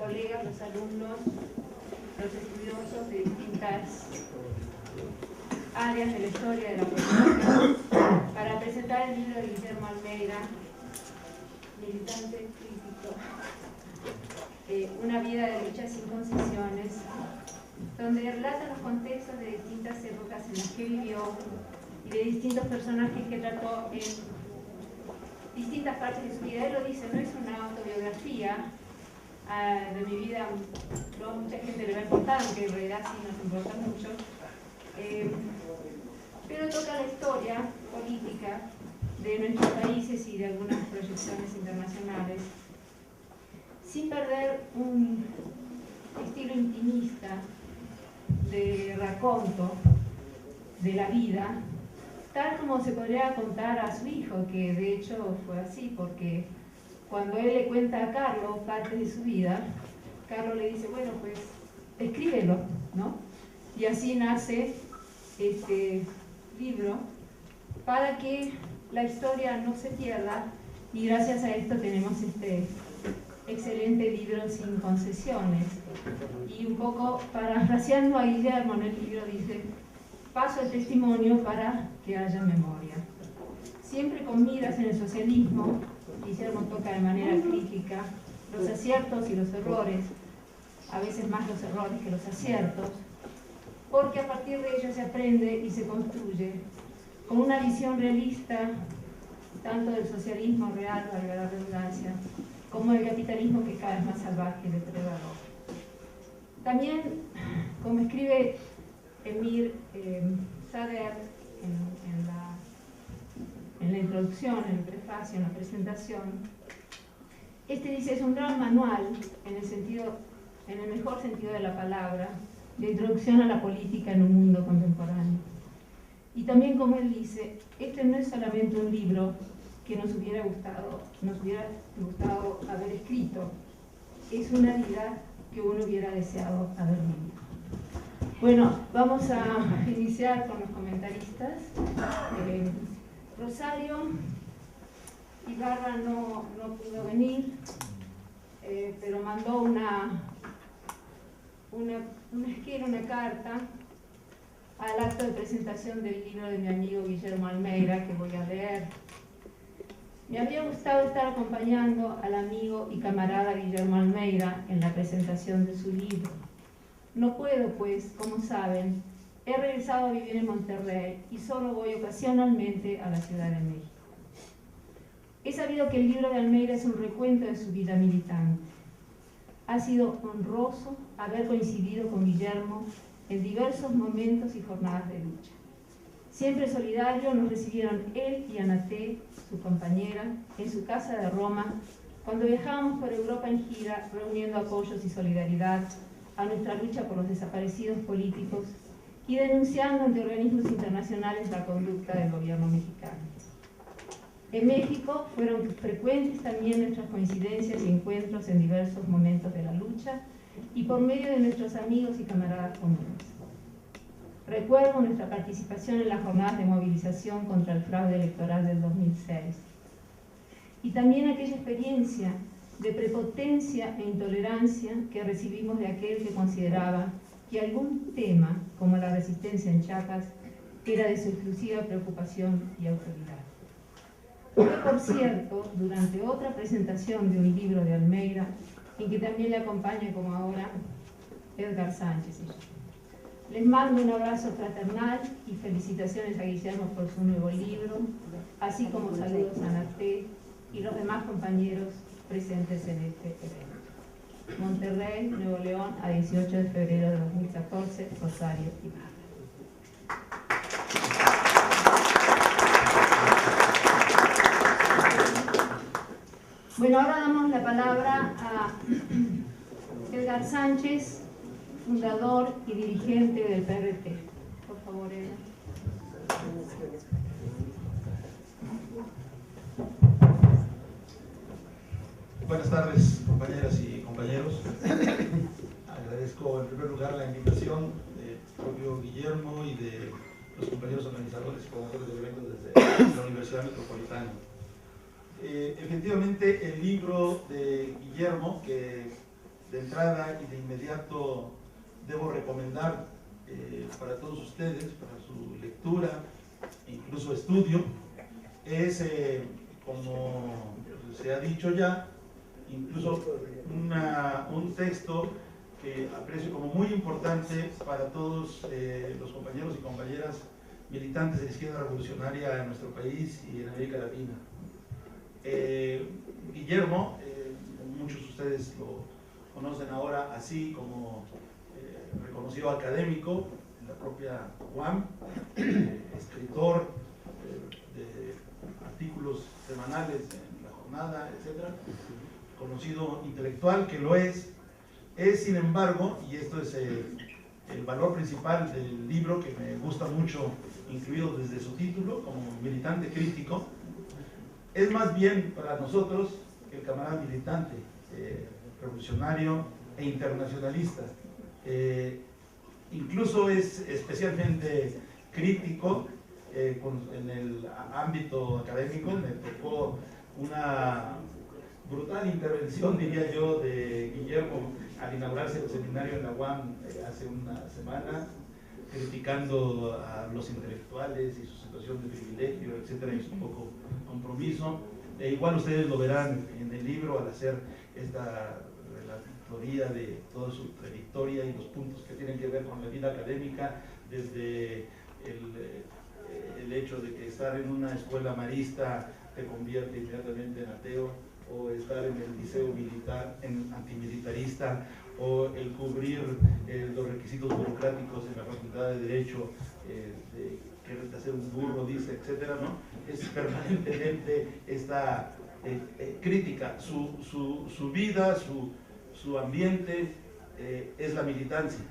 colegas, los alumnos, los estudiosos de distintas áreas de la historia de la política, para presentar el libro de Guillermo Almeida, militante crítico, Una vida de lucha sin concesiones, donde relata los contextos de distintas épocas en las que vivió y de distintos personajes que trató en distintas partes de su vida. Él lo dice, no es una autobiografía de mi vida, no mucha gente le va a importar, aunque en realidad sí nos importa mucho, pero toca la historia política de nuestros países y de algunas proyecciones internacionales, sin perder un estilo intimista de raconto de la vida, tal como se podría contar a su hijo, que de hecho fue así, porque cuando él le cuenta a Carlos parte de su vida, Carlos le dice, bueno, pues escríbelo, ¿no? Y así nace este libro, para que la historia no se pierda, y gracias a esto tenemos este excelente libro sin concesiones. Y un poco parafraseando a Guillermo en el libro dice, paso el testimonio para que haya memoria. Siempre con miras en el socialismo, Guillermo toca de manera crítica los aciertos y los errores, a veces más los errores que los aciertos, porque a partir de ellos se aprende y se construye con una visión realista tanto del socialismo real, valga la redundancia, como del capitalismo que cada vez más salvaje y depredador. También, como escribe Emir Sader en la introducción, en el prefacio, en la presentación, este dice, es un gran manual en el mejor sentido de la palabra, de introducción a la política en un mundo contemporáneo. Y también, como él dice, este no es solamente un libro que nos hubiera gustado haber escrito, es una vida que uno hubiera deseado haber vivido. Bueno, vamos a iniciar con los comentaristas. Rosario Ibarra no pudo venir, pero mandó una carta al acto de presentación del libro de mi amigo Guillermo Almeida, que voy a leer. Me habría gustado estar acompañando al amigo y camarada Guillermo Almeida en la presentación de su libro. No puedo, pues, como saben, he regresado a vivir en Monterrey y solo voy ocasionalmente a la Ciudad de México. He sabido que el libro de Almeida es un recuento de su vida militante. Ha sido honroso haber coincidido con Guillermo en diversos momentos y jornadas de lucha. Siempre solidario nos recibieron él y Anaté, su compañera, en su casa de Roma, cuando viajábamos por Europa en gira, reuniendo apoyos y solidaridad a nuestra lucha por los desaparecidos políticos y denunciando ante organismos internacionales la conducta del gobierno mexicano. En México fueron frecuentes también nuestras coincidencias y encuentros en diversos momentos de la lucha y por medio de nuestros amigos y camaradas comunes. Recuerdo nuestra participación en las jornadas de movilización contra el fraude electoral del 2006 y también aquella experiencia de prepotencia e intolerancia que recibimos de aquel que consideraba que algún tema, como la resistencia en Chiapas, era de su exclusiva preocupación y autoridad. Fue, por cierto, durante otra presentación de un libro de Almeida, en que también le acompaña, como ahora, Edgar Sánchez y yo. Les mando un abrazo fraternal y felicitaciones a Guillermo por su nuevo libro, así como saludos a Anaté y los demás compañeros presentes en este evento. Monterrey, Nuevo León, a 18 de febrero de 2014, Rosario Ibarra. Bueno, ahora damos la palabra a Edgar Sánchez, fundador y dirigente del PRT. Por favor, Edgar. Buenas tardes, compañeras y compañeros. Agradezco en primer lugar la invitación del propio Guillermo y de los compañeros organizadores y promotores del evento desde la Universidad Metropolitana. Efectivamente, el libro de Guillermo, que de entrada y de inmediato debo recomendar para todos ustedes, para su lectura e incluso estudio, es, como se ha dicho ya, incluso un texto que aprecio como muy importante para todos los compañeros y compañeras militantes de la izquierda revolucionaria en nuestro país y en América Latina. Guillermo, muchos de ustedes lo conocen ahora así como reconocido académico en la propia UAM, escritor de artículos semanales en La Jornada, etc. Conocido intelectual, que lo es sin embargo, y esto es el valor principal del libro, que me gusta mucho, incluido desde su título, como militante crítico, es más bien para nosotros el camarada militante, revolucionario e internacionalista. Incluso es especialmente crítico en el ámbito académico. Me tocó una brutal intervención, diría yo, de Guillermo al inaugurarse el seminario en la UAM hace una semana, criticando a los intelectuales y su situación de privilegio, etcétera, y su poco compromiso. Igual ustedes lo verán en el libro al hacer esta relatoría de toda su trayectoria y los puntos que tienen que ver con la vida académica, desde el hecho de que estar en una escuela marista te convierte inmediatamente en ateo, o estar en el liceo militar, en antimilitarista, o el cubrir los requisitos burocráticos en la Facultad de Derecho, querer hacer un burro, dice, etcétera, ¿no? Es permanentemente esta crítica. Su vida, su ambiente es la militancia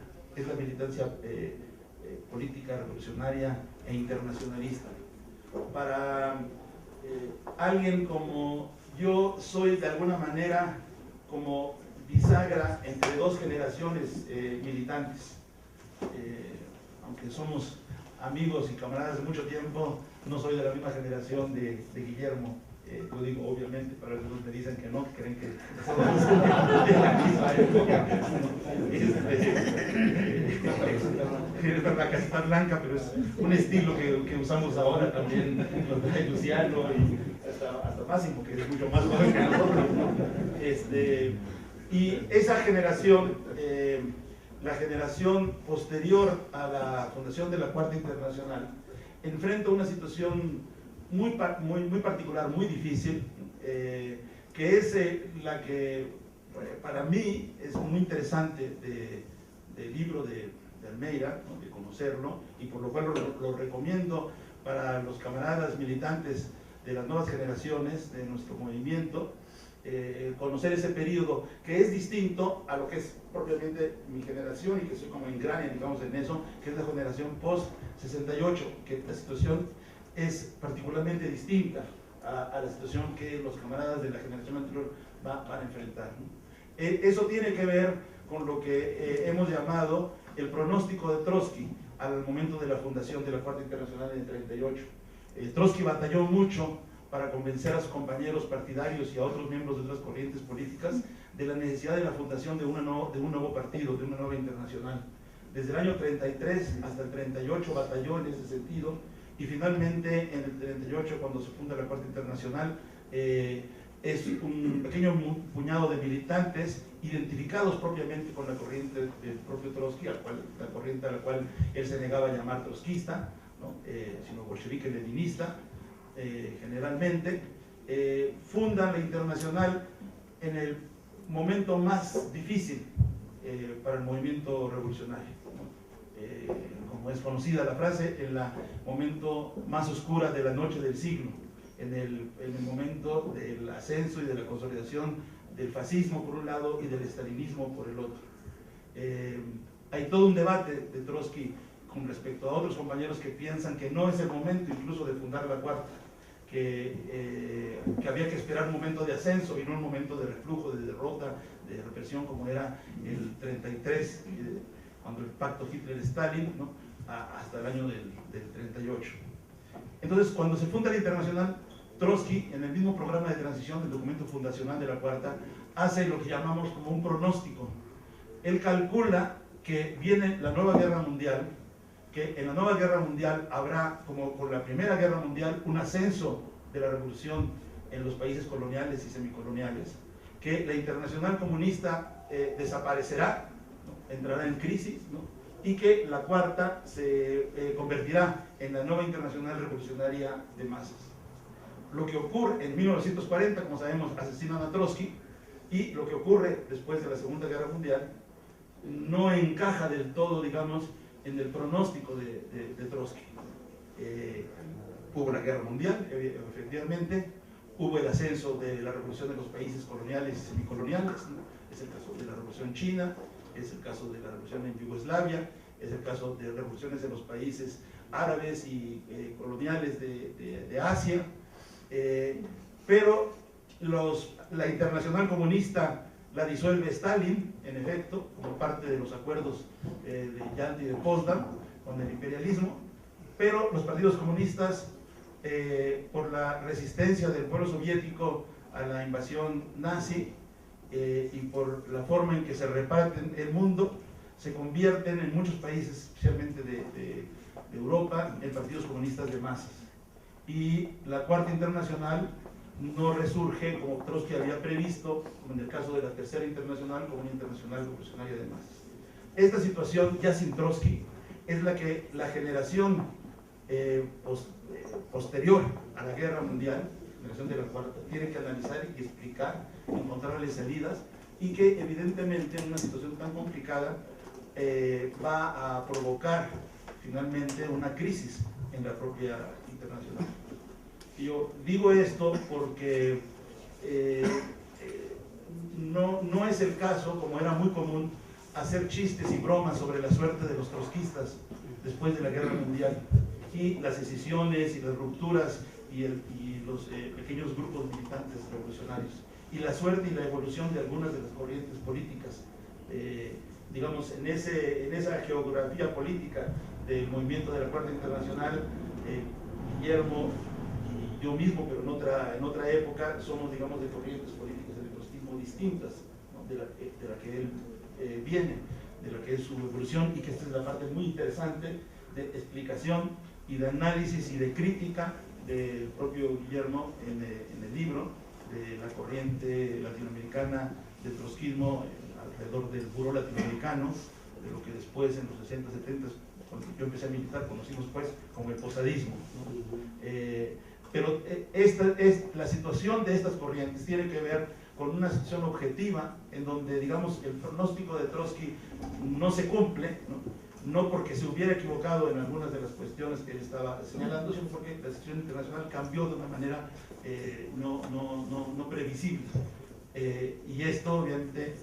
política, revolucionaria e internacionalista. Para alguien como yo, soy de alguna manera como bisagra entre dos generaciones militantes. Aunque somos amigos y camaradas de mucho tiempo, no soy de la misma generación de Guillermo. Yo digo, obviamente, pero algunos me dicen que no, que creen que somos de la misma época. Es la casita blanca, pero es un estilo que usamos ahora también, lo trae Luciano y hasta Máximo, que es mucho más joven que nosotros. Y esa generación, la generación posterior a la fundación de la Cuarta Internacional, enfrenta una situación muy particular, muy difícil, que es la que para mí es muy interesante del libro de Almeida, ¿no? De conocerlo, y por lo cual lo recomiendo para los camaradas militantes de las nuevas generaciones de nuestro movimiento, conocer ese periodo que es distinto a lo que es propiamente mi generación, y que soy como engrane, digamos, en eso, que es la generación post-68, que la situación es particularmente distinta a la situación que los camaradas de la generación anterior van a enfrentar, ¿no? Eso tiene que ver con lo que hemos llamado el pronóstico de Trotsky al momento de la fundación de la Cuarta Internacional en el 38. Trotsky batalló mucho para convencer a sus compañeros partidarios y a otros miembros de otras corrientes políticas de la necesidad de la fundación de un nuevo partido, de una nueva internacional. Desde el año 33 hasta el 38 batalló en ese sentido, y finalmente en el 38, cuando se funda la Cuarta Internacional, es un pequeño puñado de militantes identificados propiamente con la corriente del propio Trotsky, la corriente a la cual él se negaba a llamar trotskista, ¿no? Sino bolchevique-leninista, generalmente, fundan la Internacional en el momento más difícil para el movimiento revolucionario, ¿no? Como es conocida la frase, en el momento más oscura de la noche del siglo, en el momento del ascenso y de la consolidación del fascismo por un lado y del estalinismo por el otro. Hay todo un debate de Trotsky con respecto a otros compañeros que piensan que no es el momento incluso de fundar la Cuarta, que había que esperar un momento de ascenso y no un momento de reflujo, de derrota, de represión, como era el 33, cuando el pacto Hitler-Stalin, ¿no? Hasta el año del 38. Entonces, cuando se funda la Internacional, Trotsky, en el mismo programa de transición del documento fundacional de la Cuarta, hace lo que llamamos como un pronóstico. Él calcula que viene la nueva guerra mundial, que en la nueva guerra mundial habrá, como con la primera guerra mundial, un ascenso de la revolución en los países coloniales y semicoloniales, que la internacional comunista desaparecerá, ¿no? Entrará en crisis, ¿no? Y que la Cuarta se convertirá en la nueva internacional revolucionaria de masas. Lo que ocurre en 1940, como sabemos, asesinan a Trotsky, y lo que ocurre después de la Segunda Guerra Mundial no encaja del todo, digamos, en el pronóstico de Trotsky. Hubo la Guerra Mundial, efectivamente, hubo el ascenso de la revolución de los países coloniales y semicoloniales, ¿no? Es el caso de la Revolución China, es el caso de la revolución en Yugoslavia, es el caso de revoluciones en los países árabes y coloniales de Asia, pero la Internacional Comunista la disuelve Stalin, en efecto, como parte de los acuerdos de Yalta y de Potsdam con el imperialismo, pero los partidos comunistas, por la resistencia del pueblo soviético a la invasión nazi y por la forma en que se reparten el mundo, se convierten en muchos países, especialmente de Europa, en partidos comunistas de masas. Y la Cuarta Internacional no resurge como Trotsky había previsto, como en el caso de la Tercera Internacional, como una internacional revolucionaria de masas. Esta situación, ya sin Trotsky, es la que la generación posterior a la Guerra Mundial, la generación de la Cuarta, tiene que analizar y explicar, encontrarle salidas, y que evidentemente en una situación tan complicada va a provocar finalmente una crisis en la propia internacional. Y yo digo esto porque no es el caso, como era muy común, hacer chistes y bromas sobre la suerte de los trotskistas después de la Guerra Mundial y las escisiones y las rupturas y los pequeños grupos militantes revolucionarios y la suerte y la evolución de algunas de las corrientes políticas, digamos, en esa geografía política del movimiento de la Cuarta Internacional. Guillermo y yo mismo, pero en otra época, somos, digamos, de corrientes políticas del trotskismo distintas, ¿no? de la que él viene, de la que es su evolución, y que esta es la parte muy interesante de explicación y de análisis y de crítica del propio Guillermo en el libro de la corriente latinoamericana del trotskismo alrededor del Buró Latinoamericano, de lo que después en los 60, 70, cuando yo empecé a militar, conocimos pues como el posadismo, ¿no? Pero la situación de estas corrientes tiene que ver con una situación objetiva en donde, digamos, el pronóstico de Trotsky no se cumple, no porque se hubiera equivocado en algunas de las cuestiones que él estaba señalando, sino porque la situación internacional cambió de una manera no previsible. Y esto obviamente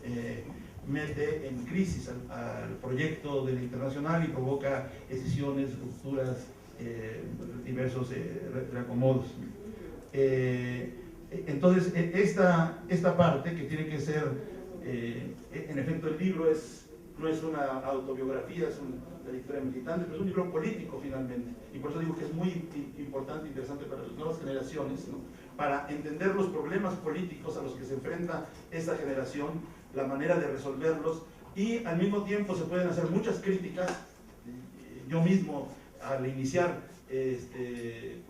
mete en crisis al proyecto de la internacional y provoca escisiones, rupturas, diversos reacomodos. Entonces, esta parte que tiene que ser, en efecto, el libro no es una autobiografía, es una historia militante, pero es un libro político finalmente, y por eso digo que es muy importante e interesante para las nuevas generaciones, ¿no? Para entender los problemas políticos a los que se enfrenta esta generación, la manera de resolverlos, y al mismo tiempo se pueden hacer muchas críticas. Yo mismo, al iniciar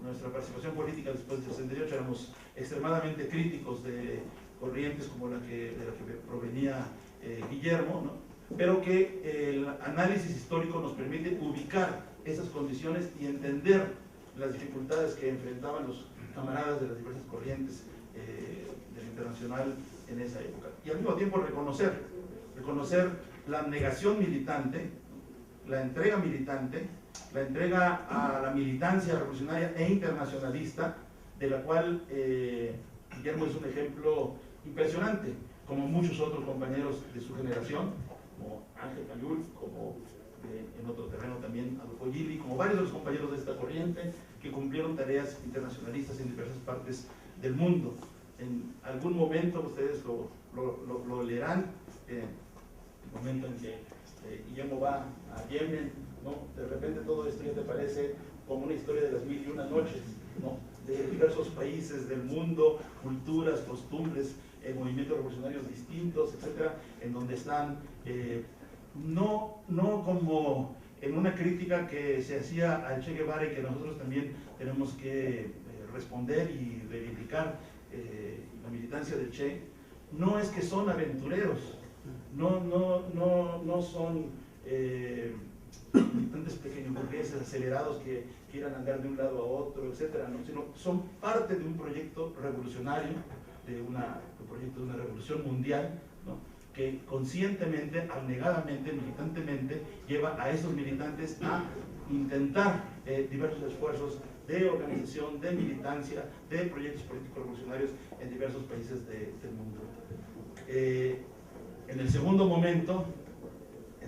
nuestra participación política después del 68, éramos extremadamente críticos de corrientes como de la que provenía Guillermo, ¿no? Pero que el análisis histórico nos permite ubicar esas condiciones y entender las dificultades que enfrentaban los camaradas de las diversas corrientes del internacional en esa época. Y al mismo tiempo reconocer la negación militante, la entrega militante, la entrega a la militancia revolucionaria e internacionalista, de la cual Guillermo es un ejemplo impresionante, como muchos otros compañeros de su generación, como Ángel Cayul, como en otro terreno también Adolfo Gili, como varios de los compañeros de esta corriente que cumplieron tareas internacionalistas en diversas partes del mundo. En algún momento ustedes lo leerán, el momento en que Guillermo va a Yemen, ¿no? De repente todo esto ya te parece como una historia de las 1001 noches, ¿no? de diversos países del mundo, culturas, costumbres, movimientos revolucionarios distintos, etcétera, en donde están, no como en una crítica que se hacía al Che Guevara y que nosotros también tenemos que responder y reivindicar la militancia del Che, no es que son aventureros, no son militantes pequeños burgueses acelerados que quieran andar de un lado a otro, etcétera, ¿no? Sino son parte de un proyecto revolucionario, un proyecto de una revolución mundial, ¿no? Que conscientemente, abnegadamente, militantemente, lleva a esos militantes a intentar diversos esfuerzos de organización, de militancia, de proyectos políticos revolucionarios en diversos países del mundo. En el segundo momento,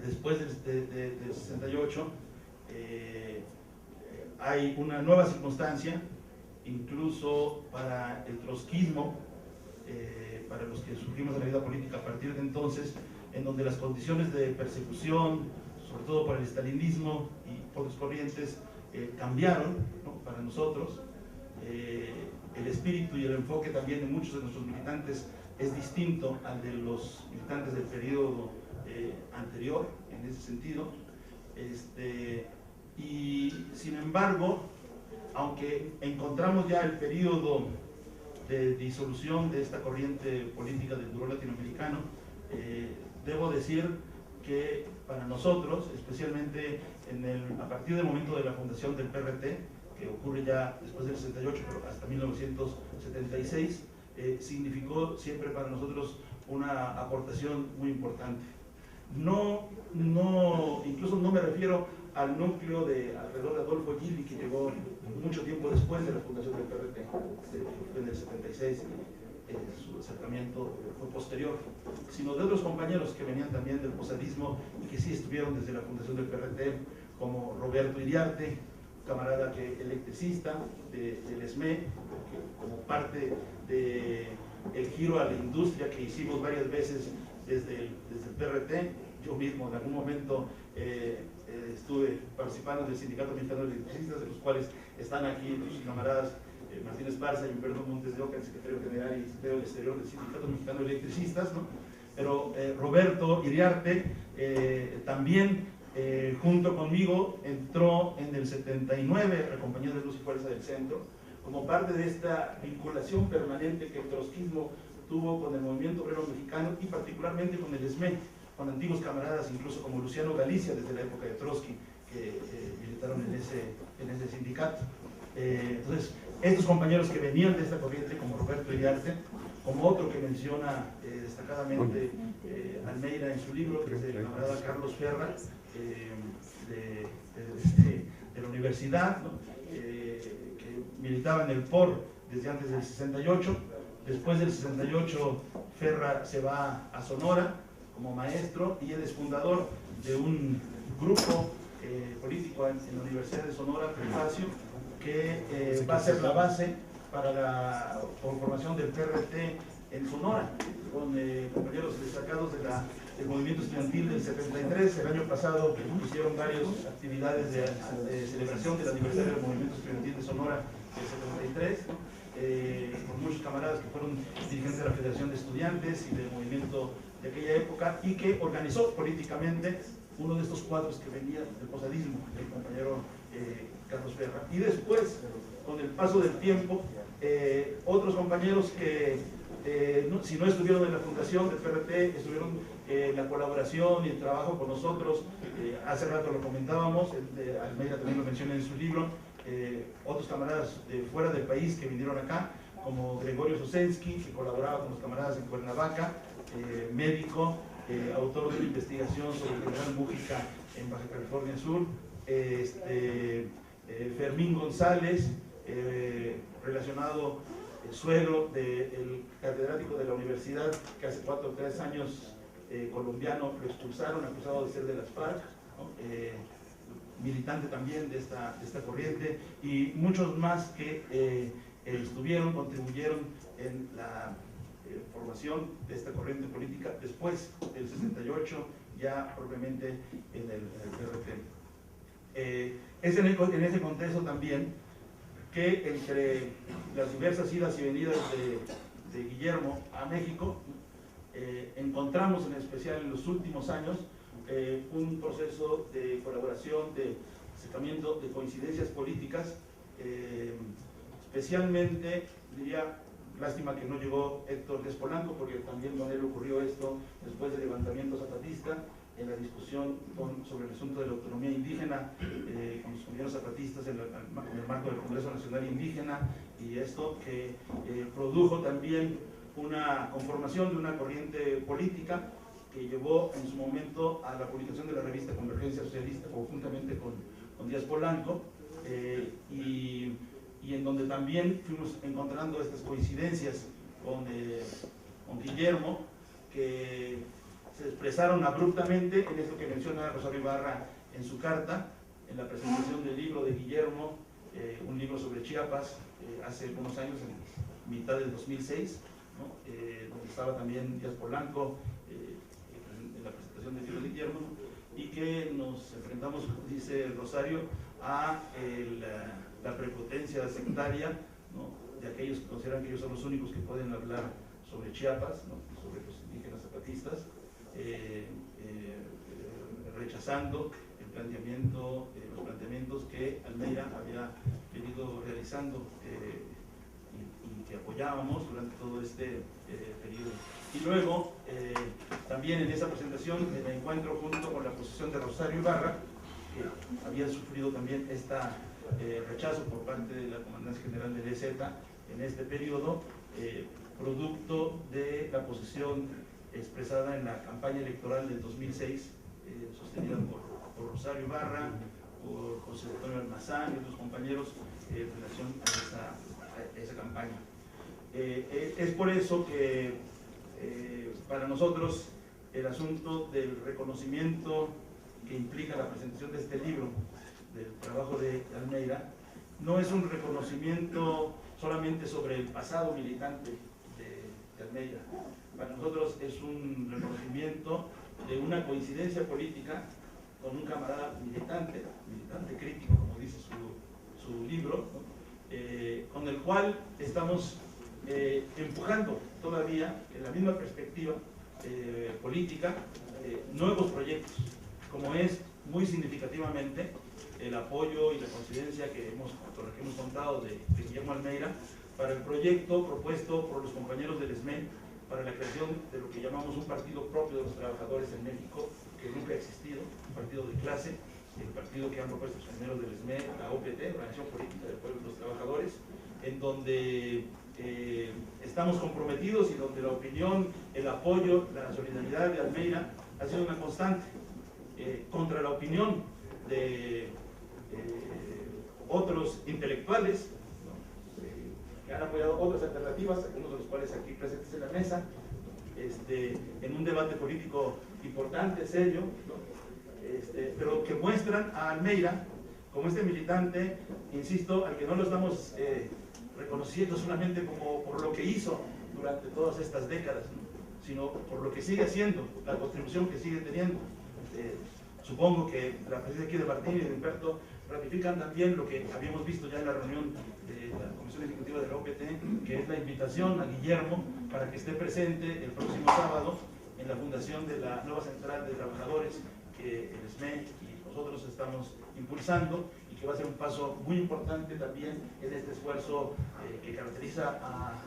después del 68, hay una nueva circunstancia, incluso para el trotskismo, para los que surgimos en la vida política a partir de entonces, en donde las condiciones de persecución, sobre todo por el estalinismo y otras corrientes, cambiaron, ¿no? Para nosotros. El espíritu y el enfoque también de muchos de nuestros militantes es distinto al de los militantes del periodo anterior, en ese sentido. Y sin embargo, aunque encontramos ya el periodo de disolución de esta corriente política del Buró Latinoamericano, debo decir que para nosotros, especialmente a partir del momento de la fundación del PRT, que ocurre ya después del 68, pero hasta 1976, significó siempre para nosotros una aportación muy importante. Incluso no me refiero al núcleo alrededor de Adolfo Gili, que llegó mucho tiempo después de la fundación del PRT, en el 76, su acercamiento fue posterior, sino de otros compañeros que venían también del posadismo y que sí estuvieron desde la fundación del PRT, como Roberto Iriarte, camarada electricista del ESME, que como parte del giro a la industria que hicimos varias veces desde el PRT. Yo mismo en algún momento estuve participando del Sindicato Mexicano de Electricistas, de los cuales están aquí los camaradas Martín Esparza y Humberto Montes de Oca, el secretario general y secretario del exterior del Sindicato Mexicano de Electricistas, ¿no? Pero Roberto Iriarte también, junto conmigo, entró en el 79 a Compañía de Luz y Fuerza del Centro, como parte de esta vinculación permanente que el trotskismo tuvo con el movimiento obrero mexicano y particularmente con el ESME, con antiguos camaradas, incluso como Luciano Galicia, desde la época de Trotsky, que militaron en ese sindicato. Entonces, estos compañeros que venían de esta corriente, como Roberto Iriarte, como otro que menciona destacadamente Almeida en su libro, que es el camarada Carlos Ferra, de la universidad, ¿no? Que militaba en el POR desde antes del 68. Después del 68, Ferra se va a Sonora como maestro y él es fundador de un grupo político en la Universidad de Sonora, Prefacio, que va a ser la base para la conformación del PRT en Sonora, con compañeros destacados del movimiento estudiantil del 73. El año pasado hicieron varias actividades de celebración del aniversario del movimiento estudiantil de Sonora del 73, ¿no? Con muchos camaradas que fueron dirigentes de la Federación de Estudiantes y del movimiento de aquella época, y que organizó políticamente uno de estos cuadros que venía del posadismo, el compañero Carlos Ferra. Y después, con el paso del tiempo, otros compañeros que si no estuvieron en la fundación del PRT, estuvieron en la colaboración y el trabajo con nosotros. Hace rato lo comentábamos, Almeida también lo menciona en su libro. Otros camaradas de fuera del país que vinieron acá, como Gregorio Sosensky, que colaboraba con los camaradas en Cuernavaca, médico, autor de una investigación sobre el general Mújica en Baja California Sur, Fermín González, relacionado, suegro del catedrático de la universidad que hace 4 o 3 años, colombiano, lo expulsaron acusado de ser de las FARC, ¿no? Militante también de esta corriente, y muchos más que contribuyeron en la formación de esta corriente política después del 68, ya propiamente en el PRT. Es en ese contexto también que entre las diversas idas y venidas de Guillermo a México, encontramos en especial en los últimos años un proceso de colaboración, de acercamiento, de coincidencias políticas, especialmente, diría, lástima que no llegó Héctor Díaz Polanco, porque también con él ocurrió esto después del levantamiento zapatista, en la discusión sobre el asunto de la autonomía indígena, con los compañeros zapatistas en el marco del Congreso Nacional Indígena, y esto que produjo también una conformación de una corriente política que llevó en su momento a la publicación de la revista Convergencia Socialista conjuntamente con Díaz Polanco, y en donde también fuimos encontrando estas coincidencias con Guillermo, que se expresaron abruptamente en esto que menciona Rosario Ibarra en su carta, en la presentación del libro de Guillermo, un libro sobre Chiapas, hace algunos años, en mitad del 2006, ¿no? Donde estaba también Díaz Polanco, en la presentación del libro de Guillermo, y que nos enfrentamos, dice Rosario, a la prepotencia sectaria, ¿no?, de aquellos que consideran que ellos son los únicos que pueden hablar sobre Chiapas, ¿no?, sobre los indígenas zapatistas, rechazando los planteamientos que Almeida había venido realizando y que apoyábamos durante todo este periodo. Y luego, también en esa presentación me encuentro junto con la posición de Rosario Ibarra, que había sufrido también esta rechazo por parte de la Comandancia General del EZ en este periodo, producto de la posición expresada en la campaña electoral del 2006, sostenida por Rosario Ibarra, por José Antonio Almazán y otros compañeros en relación a esa campaña. Es por eso que para nosotros el asunto del reconocimiento que implica la presentación de este libro, del trabajo de Almeida, no es un reconocimiento solamente sobre el pasado militante de Almeida. Para nosotros es un reconocimiento de una coincidencia política con un camarada militante crítico, como dice su libro, ¿no?, con el cual estamos empujando todavía en la misma perspectiva política nuevos proyectos, como es muy significativamente el apoyo y la coincidencia con la que hemos contado de Guillermo Almeida para el proyecto propuesto por los compañeros del SME para la creación de lo que llamamos un partido propio de los trabajadores en México, que nunca ha existido, un partido de clase, el partido que han propuesto los compañeros del SME, la OPT, Organización Política del Pueblo de los Trabajadores, en donde estamos comprometidos y donde la opinión, el apoyo, la solidaridad de Almeida ha sido una constante, contra la opinión de otros intelectuales, ¿no?, que han apoyado otras alternativas, algunos de los cuales aquí presentes en la mesa, en un debate político importante, serio, ¿no?, pero que muestran a Almeida como este militante, insisto, al que no lo estamos reconociendo solamente como por lo que hizo durante todas estas décadas, ¿no?, sino por lo que sigue haciendo, la contribución que sigue teniendo. Supongo que la presencia aquí de Martín y de Humberto ratifican también lo que habíamos visto ya en la reunión de la Comisión Ejecutiva de la OPT, que es la invitación a Guillermo para que esté presente el próximo sábado en la fundación de la nueva Central de Trabajadores que el SME y nosotros estamos impulsando, y que va a ser un paso muy importante también en este esfuerzo que caracteriza a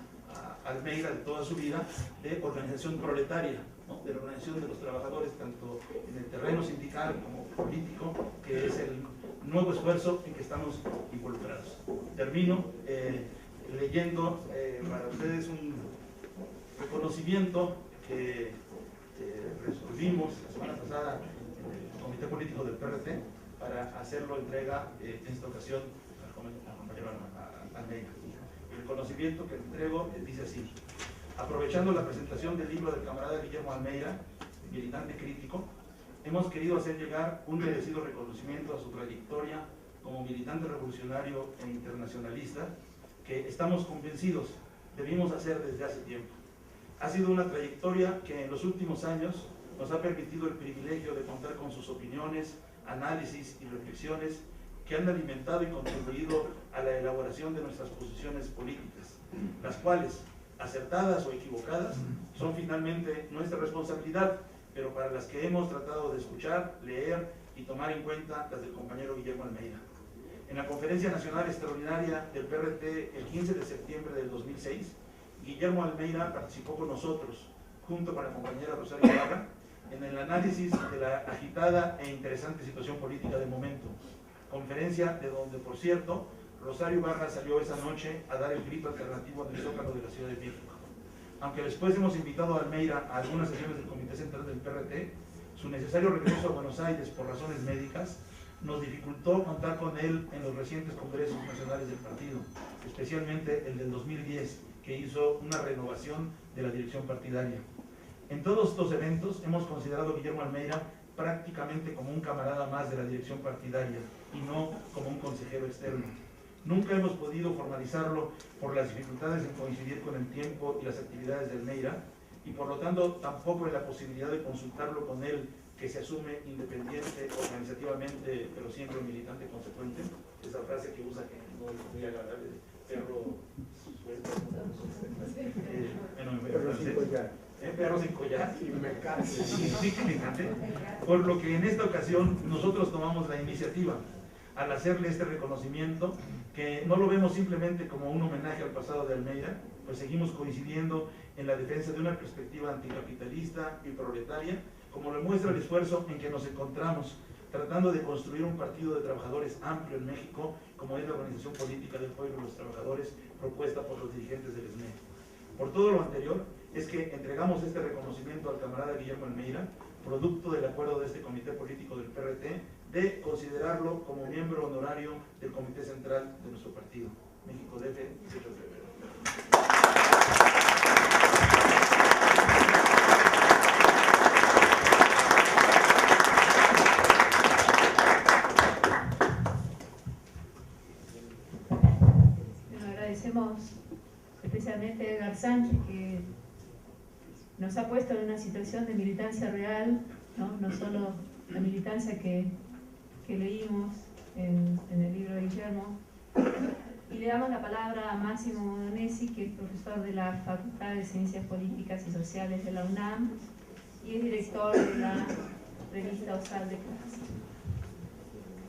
Almeida de toda su vida, de organización proletaria, ¿no?, de la organización de los trabajadores, tanto en el terreno sindical como político, que es el nuevo esfuerzo en que estamos involucrados. Termino leyendo para ustedes un reconocimiento que resolvimos la semana pasada en el Comité Político del PRT para hacerlo entrega en esta ocasión al compañero Almeida. El reconocimiento que entrego dice así: aprovechando la presentación del libro del camarada Guillermo Almeida, militante crítico, hemos querido hacer llegar un merecido reconocimiento a su trayectoria como militante revolucionario e internacionalista, que estamos convencidos debimos hacer desde hace tiempo. Ha sido una trayectoria que en los últimos años nos ha permitido el privilegio de contar con sus opiniones, análisis y reflexiones que han alimentado y contribuido a la elaboración de nuestras posiciones políticas, las cuales, acertadas o equivocadas, son finalmente nuestra responsabilidad, pero para las que hemos tratado de escuchar, leer y tomar en cuenta las del compañero Guillermo Almeida. En la Conferencia Nacional Extraordinaria del PRT el 15 de septiembre del 2006, Guillermo Almeida participó con nosotros, junto con la compañera Rosario Ibarra, en el análisis de la agitada e interesante situación política del momento. Conferencia de donde, por cierto, Rosario Ibarra salió esa noche a dar el grito alternativo en el Zócalo de la Ciudad de México. Aunque después hemos invitado a Almeida a algunas sesiones del Comité Central del PRT, su necesario regreso a Buenos Aires por razones médicas nos dificultó contar con él en los recientes congresos nacionales del partido, especialmente el del 2010, que hizo una renovación de la dirección partidaria. En todos estos eventos hemos considerado a Guillermo Almeida prácticamente como un camarada más de la dirección partidaria y no como un consejero externo. Nunca hemos podido formalizarlo por las dificultades en coincidir con el tiempo y las actividades de Almeida, y por lo tanto tampoco en la posibilidad de consultarlo con él, que se asume independiente organizativamente, pero siempre un militante consecuente. Esa frase que usa, que no es muy agradable, perro suelto, perro sin collar, por lo que en esta ocasión nosotros tomamos la iniciativa al hacerle este reconocimiento, que no lo vemos simplemente como un homenaje al pasado de Almeida, pues seguimos coincidiendo en la defensa de una perspectiva anticapitalista y proletaria, como lo muestra el esfuerzo en que nos encontramos tratando de construir un partido de trabajadores amplio en México, como es la Organización Política del Pueblo de los Trabajadores, propuesta por los dirigentes del SME. Por todo lo anterior, es que entregamos este reconocimiento al camarada Guillermo Almeida, producto del acuerdo de este Comité Político del PRT, de considerarlo como miembro honorario del Comité Central de nuestro partido. México DF, 18 de febrero. Bueno, agradecemos especialmente a Edgar Sánchez, que nos ha puesto en una situación de militancia real, no solo la militancia que leímos en el libro de Guillermo. Y le damos la palabra a Máximo Modonesi, que es profesor de la Facultad de Ciencias Políticas y Sociales de la UNAM y es director de la revista Osal de Clase.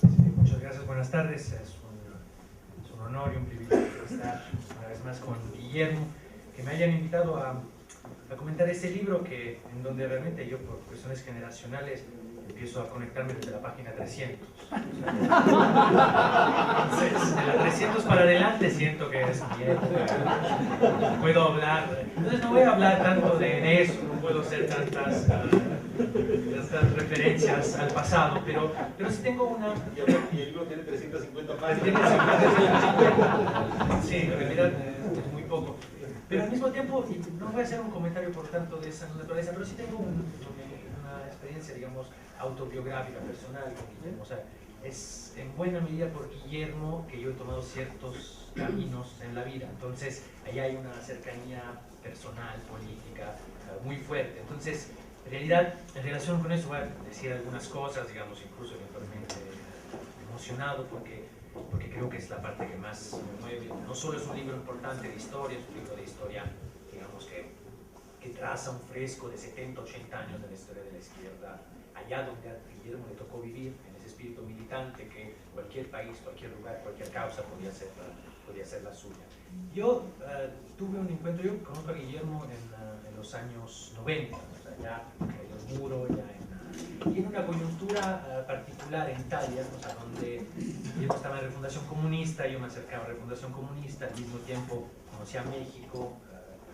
Sí, muchas gracias, buenas tardes. Es un honor y un privilegio estar una vez más con Guillermo, que me hayan invitado a comentar este libro en donde realmente yo, por cuestiones generacionales, empiezo a conectarme desde la página 300. Entonces, de la 300 para adelante siento que es bien. Puedo hablar, entonces no voy a hablar tanto de eso, no puedo hacer tantas referencias al pasado, pero sí tengo una... Y el libro tiene 350 páginas. Sí, en realidad es muy poco. Pero al mismo tiempo, no voy a hacer un comentario por tanto de esa naturaleza, pero sí tengo una experiencia, digamos, autobiográfica, personal con Guillermo. O sea, es en buena medida por Guillermo que yo he tomado ciertos caminos en la vida. Entonces, ahí hay una cercanía personal, política, muy fuerte. Entonces, en realidad, en relación con eso voy a decir algunas cosas, digamos, incluso eventualmente emocionado, porque creo que es la parte que más me mueve. No solo es un libro importante de historia, es un libro de historia, digamos, que traza un fresco de 70, 80 años de la historia de la izquierda, allá donde a Guillermo le tocó vivir, en ese espíritu militante que cualquier país, cualquier lugar, cualquier causa podía ser la suya. Yo tuve un encuentro, yo conozco a Guillermo en los años 90, o sea, ya cayó el muro, y en una coyuntura particular en Italia, o sea, donde Guillermo estaba en Refundación Comunista, yo me acercaba a Refundación Comunista, al mismo tiempo conocí a México,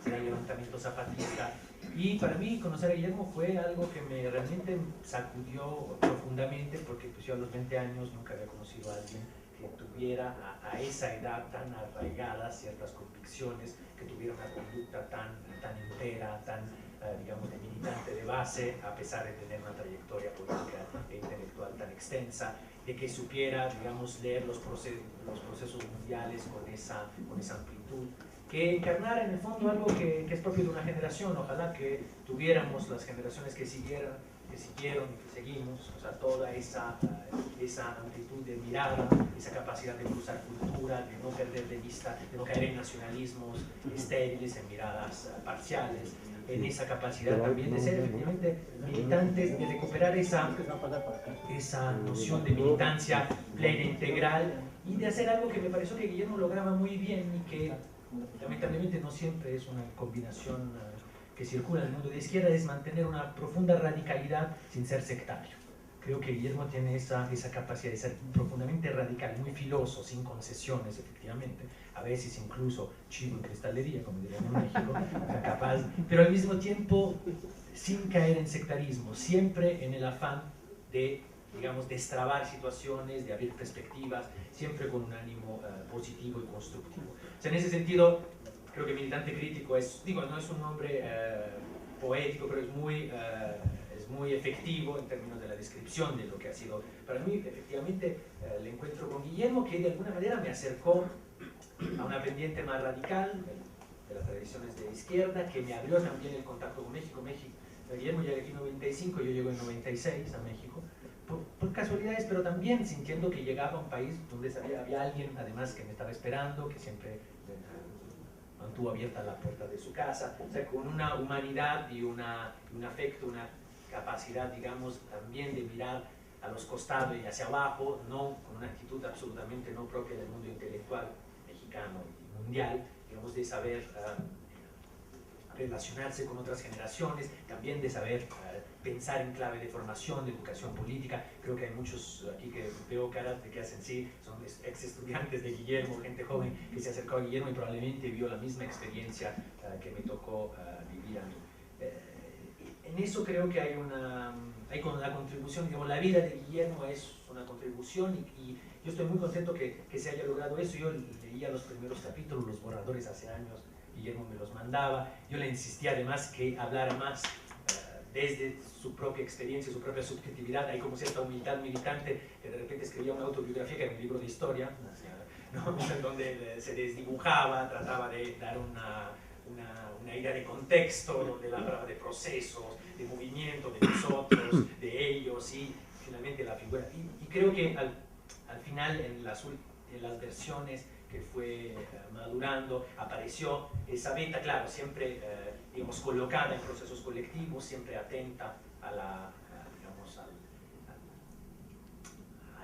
hacía el levantamiento zapatista, y para mí conocer a Guillermo fue algo que me realmente sacudió profundamente, porque pues, yo a los 20 años nunca había conocido a alguien que tuviera a esa edad tan arraigada ciertas convicciones, que tuviera una conducta tan entera, tan digamos, de militante de base, a pesar de tener una trayectoria política e intelectual tan extensa, de que supiera, digamos, leer los procesos mundiales con esa amplitud. que encarnara en el fondo algo que es propio de una generación. Ojalá que tuviéramos las generaciones que siguieron, que seguimos, o sea, toda esa amplitud de mirada, esa capacidad de cruzar cultura, de no perder de vista, de no caer en nacionalismos estériles, en miradas parciales, en esa capacidad también de ser efectivamente militantes, de recuperar esa noción de militancia plena, integral, y de hacer algo que me pareció que Guillermo lograba muy bien y que lamentablemente no siempre es una combinación que circula en el mundo de izquierda, es mantener una profunda radicalidad sin ser sectario. Creo que Guillermo tiene esa capacidad de ser profundamente radical, muy filoso, sin concesiones, efectivamente, a veces incluso chivo en cristalería, como dirían en México, capaz, pero al mismo tiempo sin caer en sectarismo, siempre en el afán de, digamos, destrabar situaciones, de abrir perspectivas, siempre con un ánimo positivo y constructivo. O sea, en ese sentido, creo que militante crítico es, digo, no es un nombre poético, pero es muy efectivo en términos de la descripción de lo que ha sido. Para mí, efectivamente, el encuentro con Guillermo, que de alguna manera me acercó a una pendiente más radical de las tradiciones de izquierda, que me abrió también el contacto con México. Guillermo llega aquí en 95, yo llego en 96 a México, por casualidades, pero también sintiendo que llegaba a un país donde había alguien, además, que me estaba esperando, que siempre mantuvo abierta la puerta de su casa, o sea, con una humanidad y un afecto, una capacidad, digamos, también de mirar a los costados y hacia abajo, no con una actitud absolutamente no propia del mundo intelectual mexicano y mundial, digamos, de saber relacionarse con otras generaciones, también de saber pensar en clave de formación, de educación política. Creo que hay muchos aquí que veo caras de que hacen sí, son ex estudiantes de Guillermo, gente joven que se acercó a Guillermo y probablemente vio la misma experiencia que me tocó vivir a mí. En eso creo que hay con la contribución, digamos, la vida de Guillermo es una contribución y yo estoy muy contento que se haya logrado eso. Yo leía los primeros capítulos, los borradores hace años, Guillermo me los mandaba, yo le insistía además que hablara más desde su propia experiencia, su propia subjetividad. Hay como cierta humildad militante, que de repente escribía una autobiografía que era un libro de historia, ¿no? En donde se desdibujaba, trataba de dar una idea de contexto, donde hablaba de procesos, de movimiento, de nosotros, de ellos, y finalmente la figura. Y creo que al final, en las versiones que fue madurando, apareció esa beta, claro, siempre digamos, colocada en procesos colectivos, siempre atenta a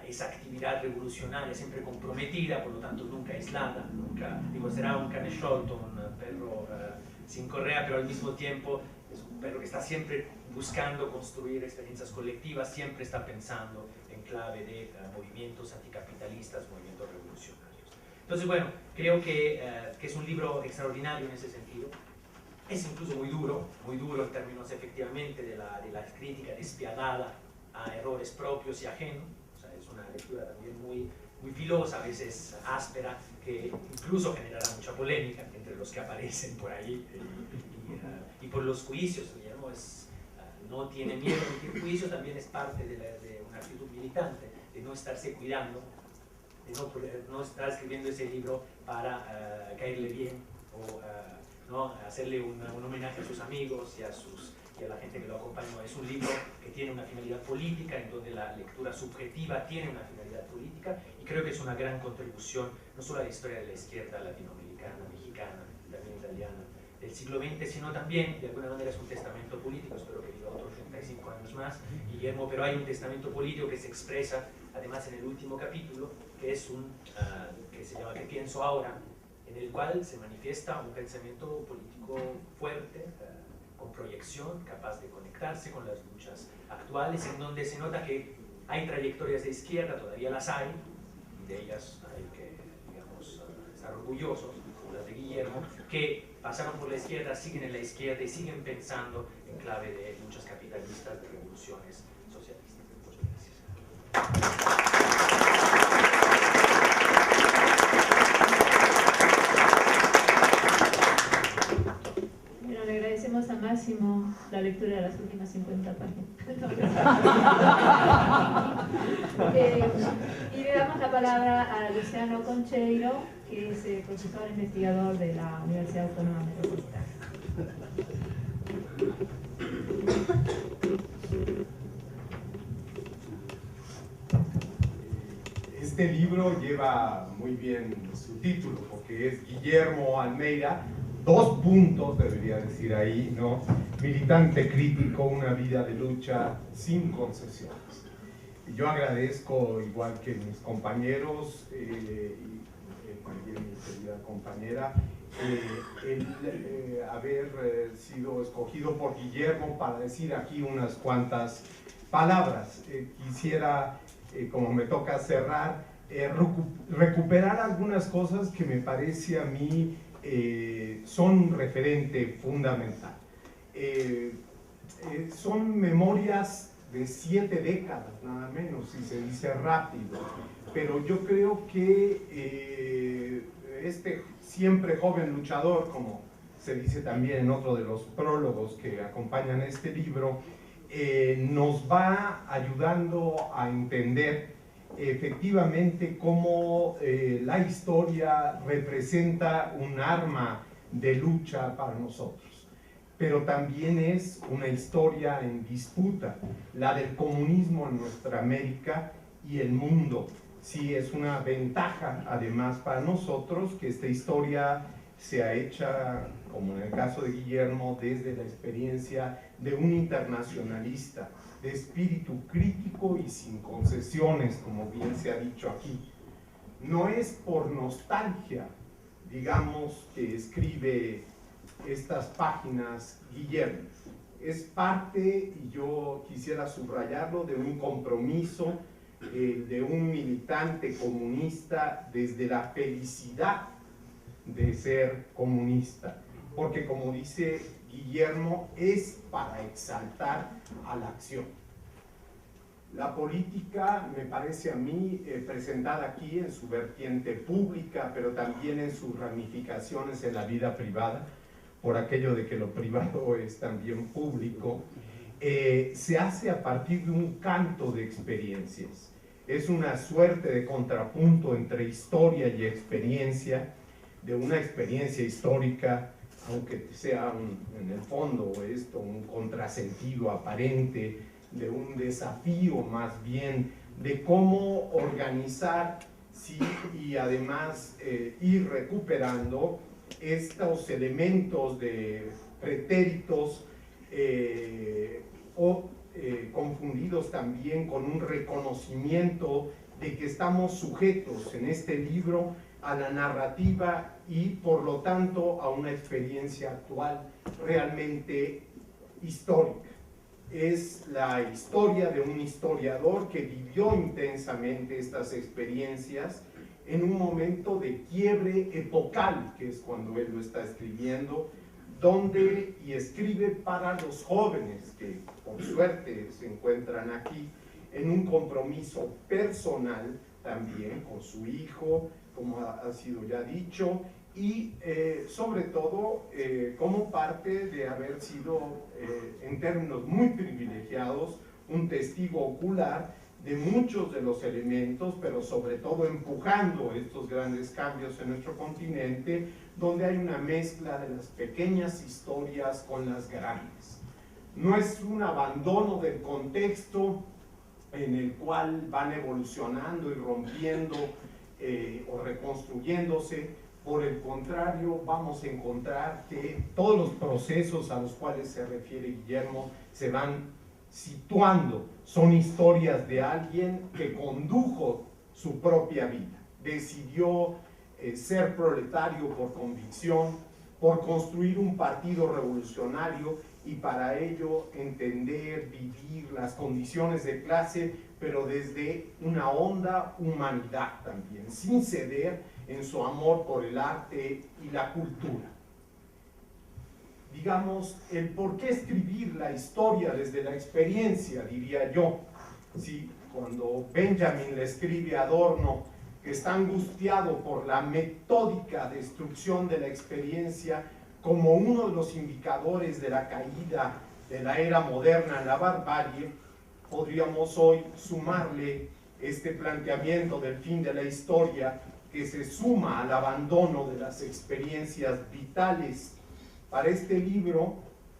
esa actividad revolucionaria, siempre comprometida, por lo tanto nunca aislada, nunca, digo, será un cane sciolto, un perro sin correa, pero al mismo tiempo es un perro que está siempre buscando construir experiencias colectivas, siempre está pensando en clave de movimientos anticapitalistas, movimientos revolucionarios. Entonces, bueno, creo que es un libro extraordinario en ese sentido. Es incluso muy duro en términos efectivamente de la crítica despiadada a errores propios y ajenos. O sea, es una lectura también muy filosa, a veces áspera, que incluso generará mucha polémica entre los que aparecen por ahí y por los juicios. Guillermo no tiene miedo a emitir juicios, también es parte de una actitud militante, de no estarse cuidando, de no estar escribiendo ese libro para caerle bien o ¿no? hacerle un homenaje a sus amigos y a la gente que lo acompañó. Es un libro que tiene una finalidad política, en donde la lectura subjetiva tiene una finalidad política, y creo que es una gran contribución no solo a la historia de la izquierda latinoamericana, mexicana, también italiana, del siglo XX, sino también, de alguna manera, es un testamento político. Espero que viva otros 35 años más, Guillermo, pero hay un testamento político que se expresa, además, en el último capítulo, que es que se llama ¿Qué pienso ahora?, en el cual se manifiesta un pensamiento político fuerte, con proyección, capaz de conectarse con las luchas actuales, en donde se nota que hay trayectorias de izquierda, todavía las hay, y de ellas hay que, digamos, estar orgullosos, como las de Guillermo, que pasaron por la izquierda, siguen en la izquierda y siguen pensando en clave de luchas capitalistas, de revoluciones socialistas. Muchas gracias. Le agradecemos a Máximo la lectura de las últimas 50 páginas. Y le damos la palabra a Luciano Concheiro, que es profesor investigador de la Universidad Autónoma Metropolitana. Este libro lleva muy bien su título, porque es Guillermo Almeida, 2 puntos, debería decir ahí, ¿no? Militante crítico, una vida de lucha sin concesiones. Y yo agradezco, igual que mis compañeros, y también mi querida compañera, el haber sido escogido por Guillermo para decir aquí unas cuantas palabras. Quisiera, como me toca cerrar, recuperar algunas cosas que me parece a mí son un referente fundamental. Son memorias de 7 décadas, nada menos, si se dice rápido, pero yo creo que este siempre joven luchador, como se dice también en otro de los prólogos que acompañan este libro, nos va ayudando a entender efectivamente cómo la historia representa un arma de lucha para nosotros, pero también es una historia en disputa, la del comunismo en nuestra América y el mundo. Sí, es una ventaja además para nosotros que esta historia sea hecha, como en el caso de Guillermo, desde la experiencia de un internacionalista, de espíritu crítico y sin concesiones, como bien se ha dicho aquí. No es por nostalgia, digamos, que escribe estas páginas Guillermo. Es parte, y yo quisiera subrayarlo, de un compromiso de un militante comunista desde la felicidad de ser comunista, porque como dice Guillermo, es para exaltar a la acción. La política, me parece a mí, presentada aquí en su vertiente pública, pero también en sus ramificaciones en la vida privada, por aquello de que lo privado es también público, se hace a partir de un canto de experiencias. Es una suerte de contrapunto entre historia y experiencia, de una experiencia histórica, aunque sea en el fondo esto un contrasentido aparente, de un desafío más bien de cómo organizar, sí, y además ir recuperando estos elementos de pretéritos confundidos también con un reconocimiento de que estamos sujetos en este libro a la narrativa y por lo tanto a una experiencia actual realmente histórica. Es la historia de un historiador que vivió intensamente estas experiencias en un momento de quiebre epocal, que es cuando él lo está escribiendo, donde, y escribe para los jóvenes que por suerte se encuentran aquí, en un compromiso personal también con su hijo, como ha sido ya dicho, y sobre todo como parte de haber sido, en términos muy privilegiados, un testigo ocular de muchos de los elementos, pero sobre todo empujando estos grandes cambios en nuestro continente, donde hay una mezcla de las pequeñas historias con las grandes. No es un abandono del contexto en el cual van evolucionando y rompiendo o reconstruyéndose. Por el contrario, vamos a encontrar que todos los procesos a los cuales se refiere Guillermo se van situando, son historias de alguien que condujo su propia vida, decidió ser proletario por convicción, por construir un partido revolucionario y para ello entender, vivir las condiciones de clase, pero desde una honda humanidad también, sin ceder en su amor por el arte y la cultura. Digamos, el por qué escribir la historia desde la experiencia, diría yo. Sí, cuando Benjamin le escribe a Adorno que está angustiado por la metódica destrucción de la experiencia como uno de los indicadores de la caída de la era moderna a la barbarie, podríamos hoy sumarle este planteamiento del fin de la historia que se suma al abandono de las experiencias vitales. Para este libro,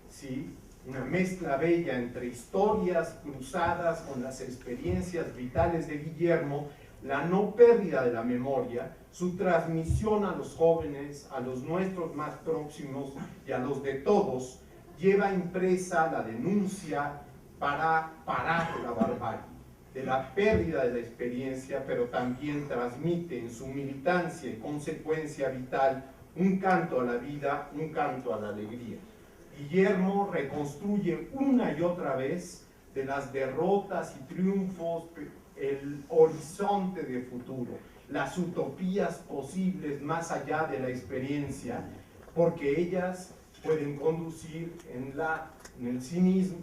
¿sí?, una mezcla bella entre historias cruzadas con las experiencias vitales de Guillermo, la no pérdida de la memoria, su transmisión a los jóvenes, a los nuestros más próximos y a los de todos, lleva impresa la denuncia para parar la barbarie, de la pérdida de la experiencia, pero también transmite en su militancia y consecuencia vital un canto a la vida, un canto a la alegría. Guillermo reconstruye una y otra vez de las derrotas y triunfos el horizonte de futuro, las utopías posibles más allá de la experiencia, porque ellas pueden conducir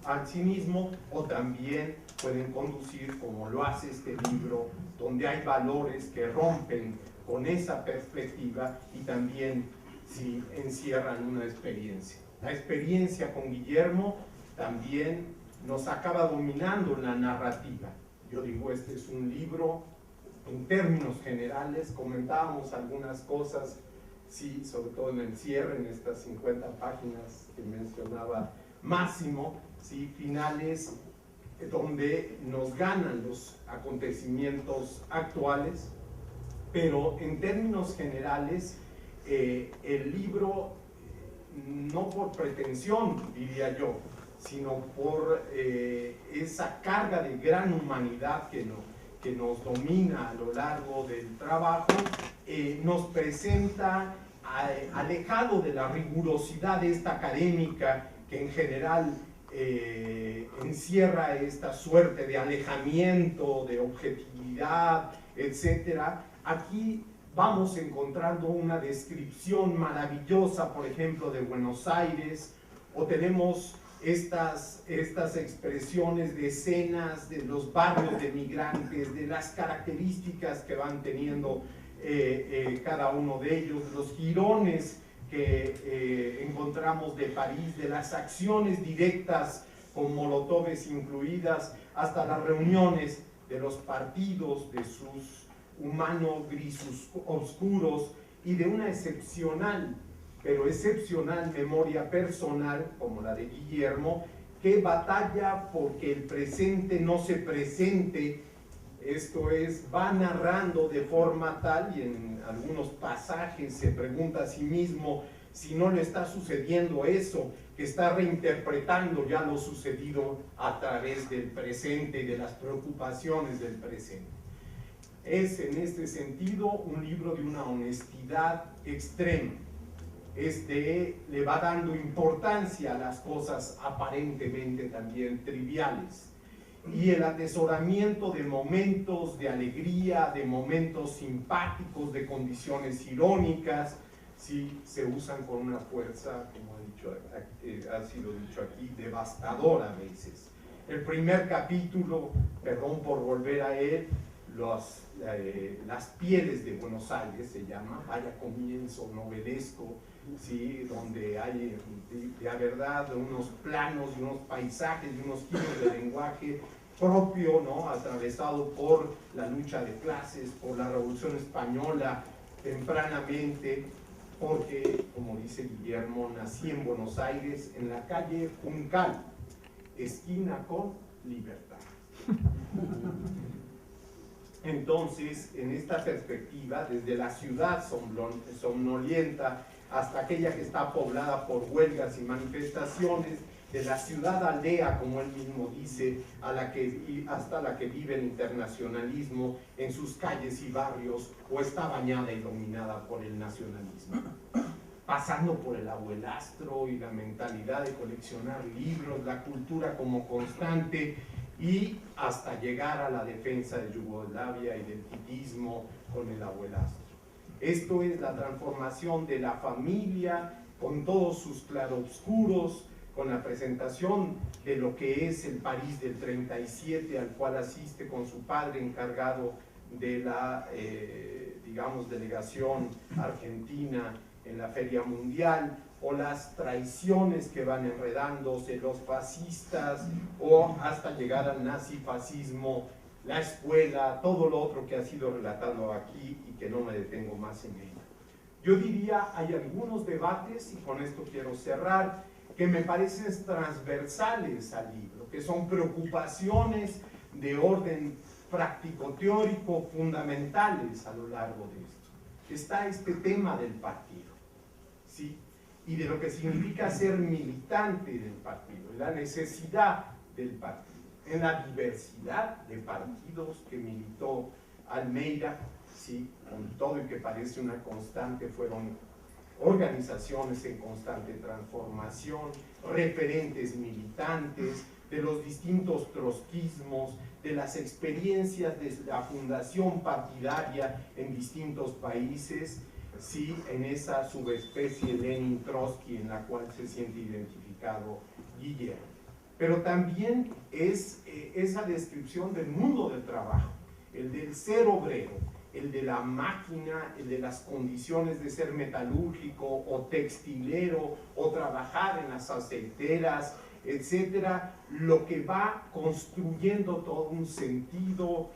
al cinismo o también pueden conducir, como lo hace este libro, donde hay valores que rompen con esa perspectiva y también si encierran una experiencia. La experiencia con Guillermo también nos acaba dominando en la narrativa. Yo digo, este es un libro, en términos generales, comentábamos algunas cosas, sí, sobre todo en el cierre, en estas 50 páginas que mencionaba Máximo, sí, finales donde nos ganan los acontecimientos actuales, pero en términos generales, el libro, no por pretensión, diría yo, sino por esa carga de gran humanidad que nos domina a lo largo del trabajo, nos presenta alejado de la rigurosidad de esta académica que en general encierra esta suerte de alejamiento, de objetividad, etc. Aquí vamos encontrando una descripción maravillosa, por ejemplo, de Buenos Aires, o tenemos estas expresiones de escenas de los barrios de migrantes, de las características que van teniendo cada uno de ellos, los jirones que encontramos de París, de las acciones directas con molotovs incluidas, hasta las reuniones de los partidos, de sus humanos grises oscuros y de una excepcional, pero excepcional memoria personal, como la de Guillermo, que batalla porque el presente no se presente, esto es, va narrando de forma tal, y en algunos pasajes se pregunta a sí mismo si no le está sucediendo eso, que está reinterpretando ya lo sucedido a través del presente y de las preocupaciones del presente. Es en este sentido un libro de una honestidad extrema. Le va dando importancia a las cosas aparentemente también triviales, y el atesoramiento de momentos de alegría, de momentos simpáticos, de condiciones irónicas, sí, se usan con una fuerza, como ha sido dicho aquí, devastadora a veces. El primer capítulo, perdón por volver a él, las pieles de Buenos Aires se llama, vaya comienzo novelesco, ¿sí?, donde hay de verdad unos planos y unos paisajes y unos giros de lenguaje propio, ¿no?, atravesado por la lucha de clases, por la Revolución Española tempranamente, porque, como dice Guillermo, nací en Buenos Aires, en la calle Juncal, esquina con Libertad. Entonces, en esta perspectiva, desde la ciudad somnolienta hasta aquella que está poblada por huelgas y manifestaciones, de la ciudad aldea, como él mismo dice, hasta la que vive el internacionalismo en sus calles y barrios, o está bañada y dominada por el nacionalismo. Pasando por el abuelastro y la mentalidad de coleccionar libros, la cultura como constante, y hasta llegar a la defensa de Yugoslavia y del titismo con el abuelastro. Esto es la transformación de la familia con todos sus claroscuros, con la presentación de lo que es el París del 37, al cual asiste con su padre encargado de la, digamos, delegación argentina en la Feria Mundial, o las traiciones que van enredándose, los fascistas, o hasta llegar al nazifascismo, la escuela, todo lo otro que ha sido relatado aquí y que no me detengo más en ello. Yo diría, hay algunos debates, y con esto quiero cerrar, que me parecen transversales al libro, que son preocupaciones de orden práctico-teórico fundamentales a lo largo de esto. Está este tema del partido, ¿sí? Y de lo que significa ser militante del partido, la necesidad del partido, en la diversidad de partidos que militó Almeida, ¿sí? Con todo y que parece una constante, fueron organizaciones en constante transformación, referentes militantes, de los distintos trotskismos, de las experiencias de la fundación partidaria en distintos países, sí, en esa subespecie Lenin-Trotsky en la cual se siente identificado Guillermo. Pero también es esa descripción del mundo del trabajo, el del ser obrero, el de la máquina, el de las condiciones de ser metalúrgico o textilero o trabajar en las aceiteras, etcétera, lo que va construyendo todo un sentido,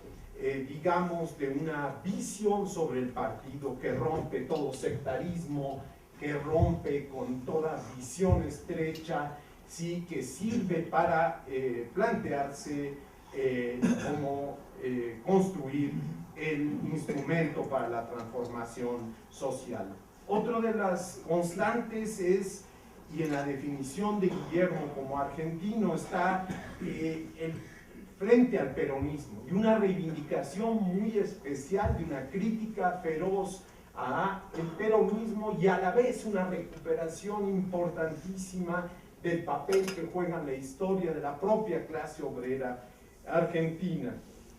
digamos, de una visión sobre el partido que rompe todo sectarismo, que rompe con toda visión estrecha, sí, que sirve para plantearse cómo construir el instrumento para la transformación social. Otro de las constantes es, y en la definición de Guillermo como argentino, está el frente al peronismo y una reivindicación muy especial de una crítica feroz al peronismo y a la vez una recuperación importantísima del papel que juega en la historia de la propia clase obrera argentina,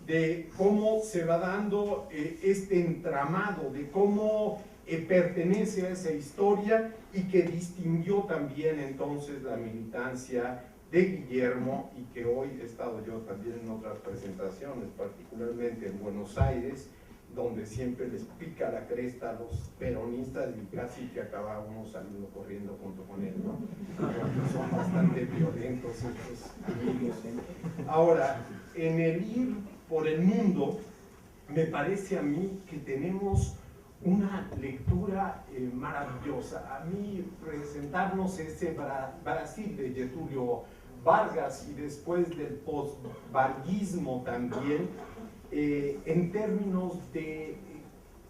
de cómo se va dando este entramado, de cómo pertenece a esa historia y que distinguió también entonces la militancia de Guillermo, y que hoy he estado yo también en otras presentaciones, particularmente en Buenos Aires, donde siempre les pica la cresta a los peronistas y casi que acaba uno saliendo corriendo junto con él, ¿no? Porque son bastante violentos estos amigos. Ahora, en el ir por el mundo, me parece a mí que tenemos una lectura maravillosa. A mí presentarnos ese Brasil de Getúlio Vargas y después del post-varguismo también, en términos de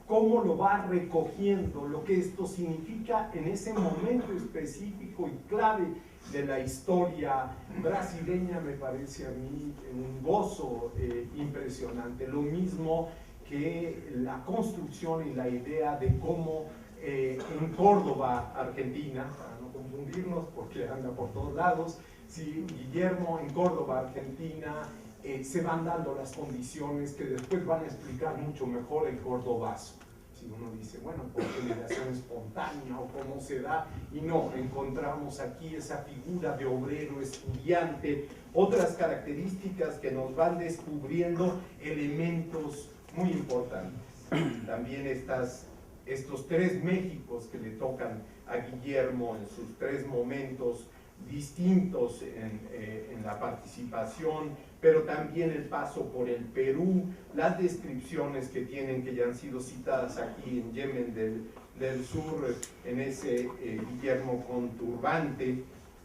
cómo lo va recogiendo, lo que esto significa en ese momento específico y clave de la historia brasileña, me parece a mí un gozo impresionante. Lo mismo que la construcción y la idea de cómo en Córdoba, Argentina, para no confundirnos porque anda por todos lados, sí, Guillermo, en Córdoba, Argentina, se van dando las condiciones que después van a explicar mucho mejor el cordobazo. Si uno dice, bueno, por generación espontánea o cómo se da, y no, encontramos aquí esa figura de obrero, estudiante, otras características que nos van descubriendo elementos muy importantes. También estos tres Méxicos que le tocan a Guillermo en sus tres momentos distintos en la participación, pero también el paso por el Perú, las descripciones que tienen, que ya han sido citadas aquí en Yemen del Sur, en ese Guillermo con turbante,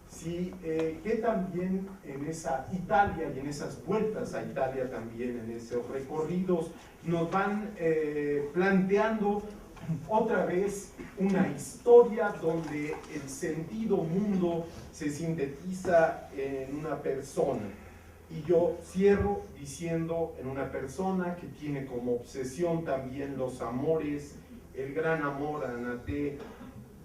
sí, que también en esa Italia y en esas vueltas a Italia también, en esos recorridos, nos van planteando otra vez una historia donde el sentido mundo se sintetiza en una persona. Y yo cierro diciendo en una persona que tiene como obsesión también los amores, el gran amor a Anaté,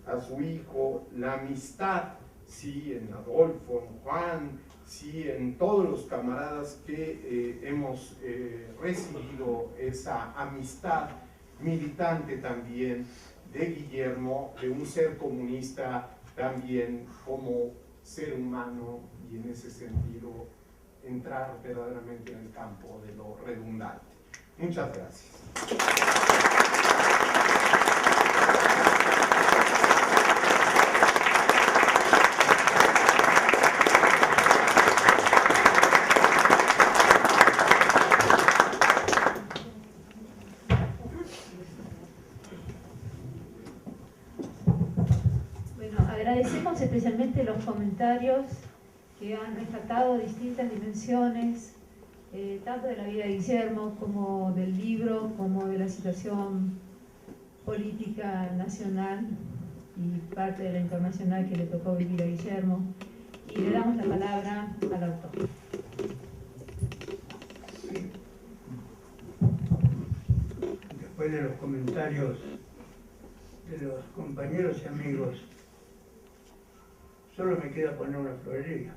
a su hijo, la amistad, sí, en Adolfo, en Juan, sí, en todos los camaradas que hemos recibido esa amistad militante también de Guillermo, de un ser comunista también como ser humano, y en ese sentido entrar verdaderamente en el campo de lo redundante. Muchas gracias. comentarios que han rescatado distintas dimensiones, tanto de la vida de Guillermo como del libro, como de la situación política nacional y parte de la internacional que le tocó vivir a Guillermo. Y le damos la palabra al autor. Después de los comentarios de los compañeros y amigos, solo me queda poner una florería.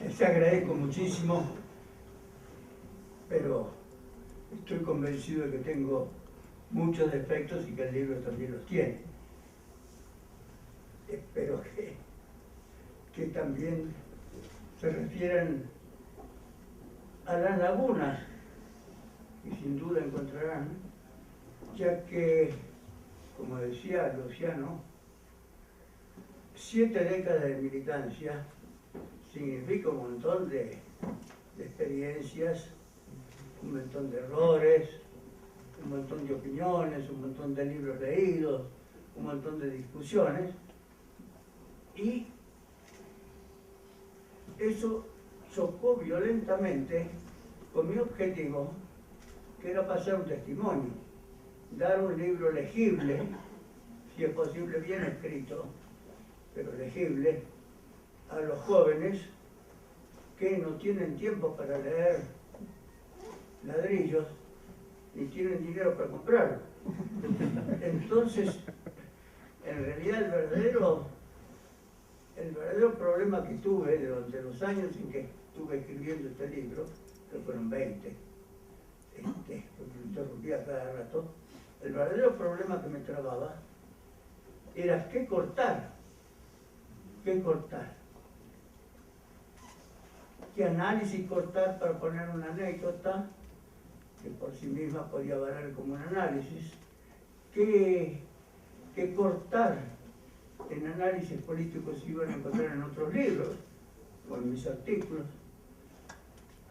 Les agradezco muchísimo, pero estoy convencido de que tengo muchos defectos y que el libro también los tiene. Espero que también se refieran a las lagunas, y sin duda encontrarán, ya que, como decía Luciano, 7 décadas de militancia significa un montón de experiencias, un montón de errores, un montón de opiniones, un montón de libros leídos, un montón de discusiones, y eso chocó violentamente con mi objetivo, que era pasar un testimonio, dar un libro legible, si es posible bien escrito, pero legible, a los jóvenes que no tienen tiempo para leer ladrillos, ni tienen dinero para comprarlo. Entonces, en realidad el verdadero problema que tuve durante los años en que estuve escribiendo este libro, que fueron 20, porque me interrumpía cada rato, el verdadero problema que me trababa era qué cortar, qué análisis cortar para poner una anécdota que por sí misma podía valer como un análisis, qué cortar en análisis políticos se iban a encontrar en otros libros o en mis artículos.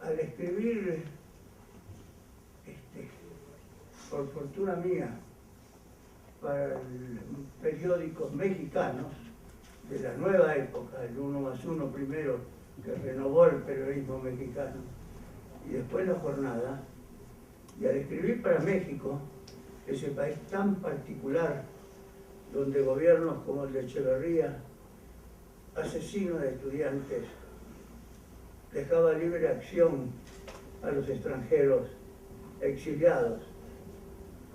Al escribir, por fortuna mía, para periódicos mexicanos de la nueva época, el 1+1 primero, que renovó el periodismo mexicano, y después La Jornada, y al escribir para México, ese país tan particular, donde gobiernos como el de Echeverría, asesino de estudiantes, dejaba libre acción a los extranjeros exiliados,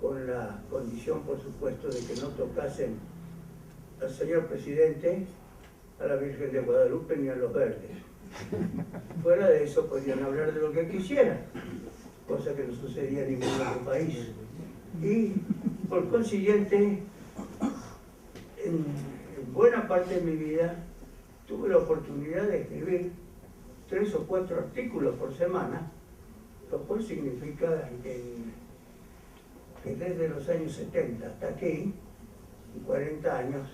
con la condición, por supuesto, de que no tocasen al señor presidente, a la Virgen de Guadalupe ni a los verdes. Fuera de eso podían hablar de lo que quisieran, cosa que no sucedía en ningún otro país. Y por consiguiente, en buena parte de mi vida tuve la oportunidad de escribir 3 o 4 artículos por semana, lo cual significa que desde los años 70 hasta aquí, 40 años,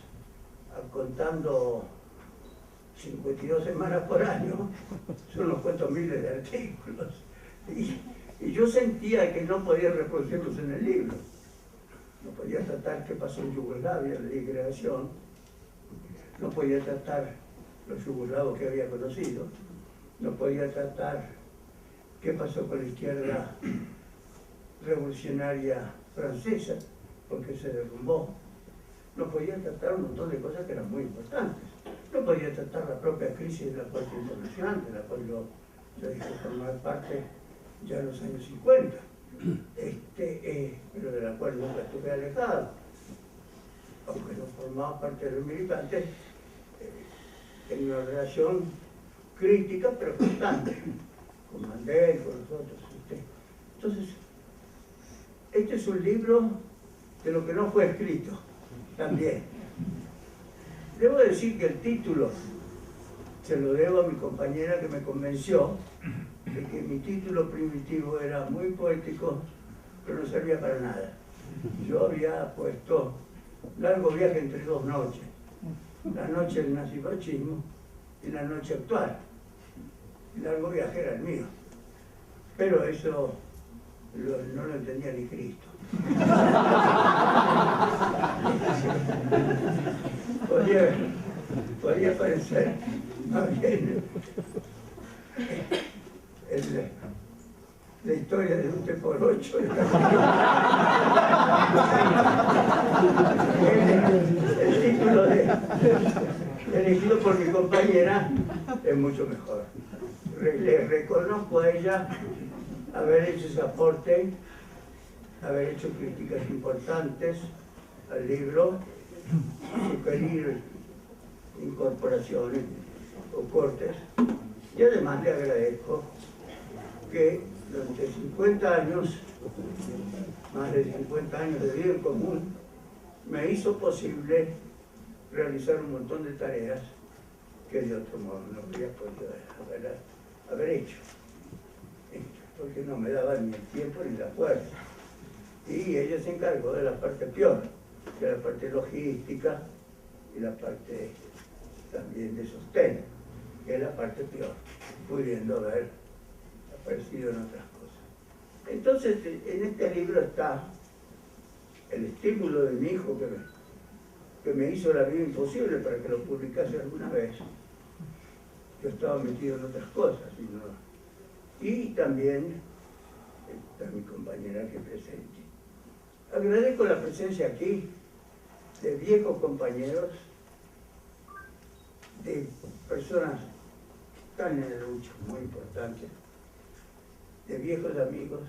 contando 52 semanas por año, son unos cuantos miles de artículos. Y yo sentía que no podía reproducirlos en el libro. No podía tratar qué pasó en Yugoslavia, la disgregación. No podía tratar los yugoslavos que había conocido. No podía tratar qué pasó con la izquierda revolucionaria francesa, porque se derrumbó. No podía tratar un montón de cosas que eran muy importantes. No podía tratar la propia crisis de la Corte Internacional, de la cual yo dije formar parte ya en los años 50, pero de la cual nunca estuve alejado, aunque no formaba parte de los militantes, en una relación crítica pero constante, con Mandel, con los otros. Entonces, este es un libro de lo que no fue escrito, también. Debo decir que el título se lo debo a mi compañera que me convenció de que mi título primitivo era muy poético, pero no servía para nada. Yo había puesto Largo viaje entre 2 noches, la noche del nazifascismo y la noche actual. El largo viaje era el mío, pero eso no lo entendía ni Cristo. podría parecer más bien la historia de un T por 8. El título elegido por mi compañera es mucho mejor. Le reconozco a ella haber hecho ese aporte, haber hecho críticas importantes al libro, sugerir incorporaciones o cortes, y además le agradezco que durante 50 años, más de 50 años de vida en común, me hizo posible realizar un montón de tareas que de otro modo no habría podido haber hecho, porque no me daban ni el tiempo ni la fuerza. Y ella se encargó de la parte peor, de la parte logística y la parte también de sostén, que es la parte peor, pudiendo haber aparecido en otras cosas. Entonces, en este libro está el estímulo de mi hijo que me hizo la vida imposible para que lo publicase alguna vez. Yo estaba metido en otras cosas. Y también está mi compañera aquí presente. Agradezco la presencia aquí de viejos compañeros, de personas que están en la lucha muy importantes, de viejos amigos,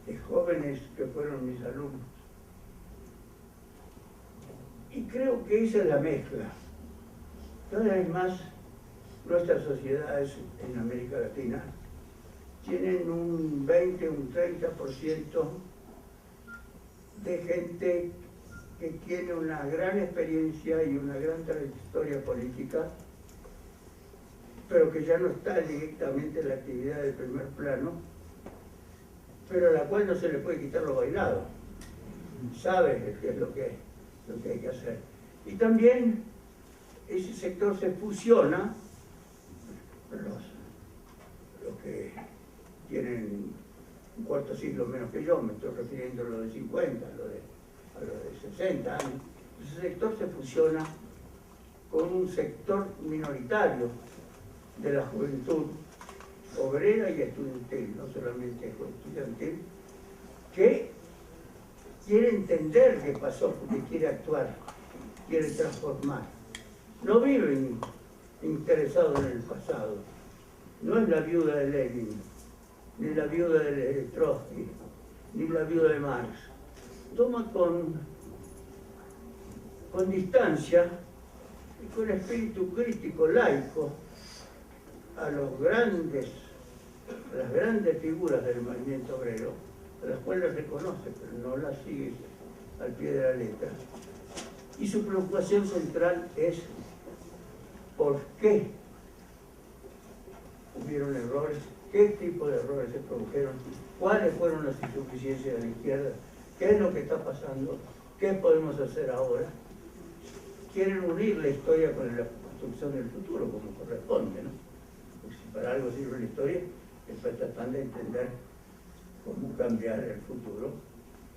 de jóvenes que fueron mis alumnos. Y creo que esa es la mezcla. Cada vez más nuestras sociedades en América Latina tienen un 20, un 30% de gente que tiene una gran experiencia y una gran trayectoria política, pero que ya no está directamente en la actividad de primer plano, pero a la cual no se le puede quitar lo bailado. Sabe qué es lo que hay que hacer. Y también ese sector se fusiona, los que tienen un cuarto siglo menos que yo, me estoy refiriendo a lo de 50, a lo de 60 años, ese sector se fusiona con un sector minoritario de la juventud obrera y estudiantil, no solamente estudiantil, que quiere entender qué pasó, porque quiere actuar, quiere transformar. No viven interesados en el pasado. No es la viuda de Lenin, ni la viuda de Trotsky, ni la viuda de Marx. Toma con distancia y con espíritu crítico, laico, a las grandes figuras del movimiento obrero, a las cuales reconoce, pero no las sigue al pie de la letra. Y su preocupación central es por qué hubieron errores, qué tipo de errores se produjeron, cuáles fueron las insuficiencias de la izquierda, qué es lo que está pasando, qué podemos hacer ahora. Quieren unir la historia con la construcción del futuro, como corresponde, ¿no? Porque si para algo sirve la historia, es para tratar de entender cómo cambiar el futuro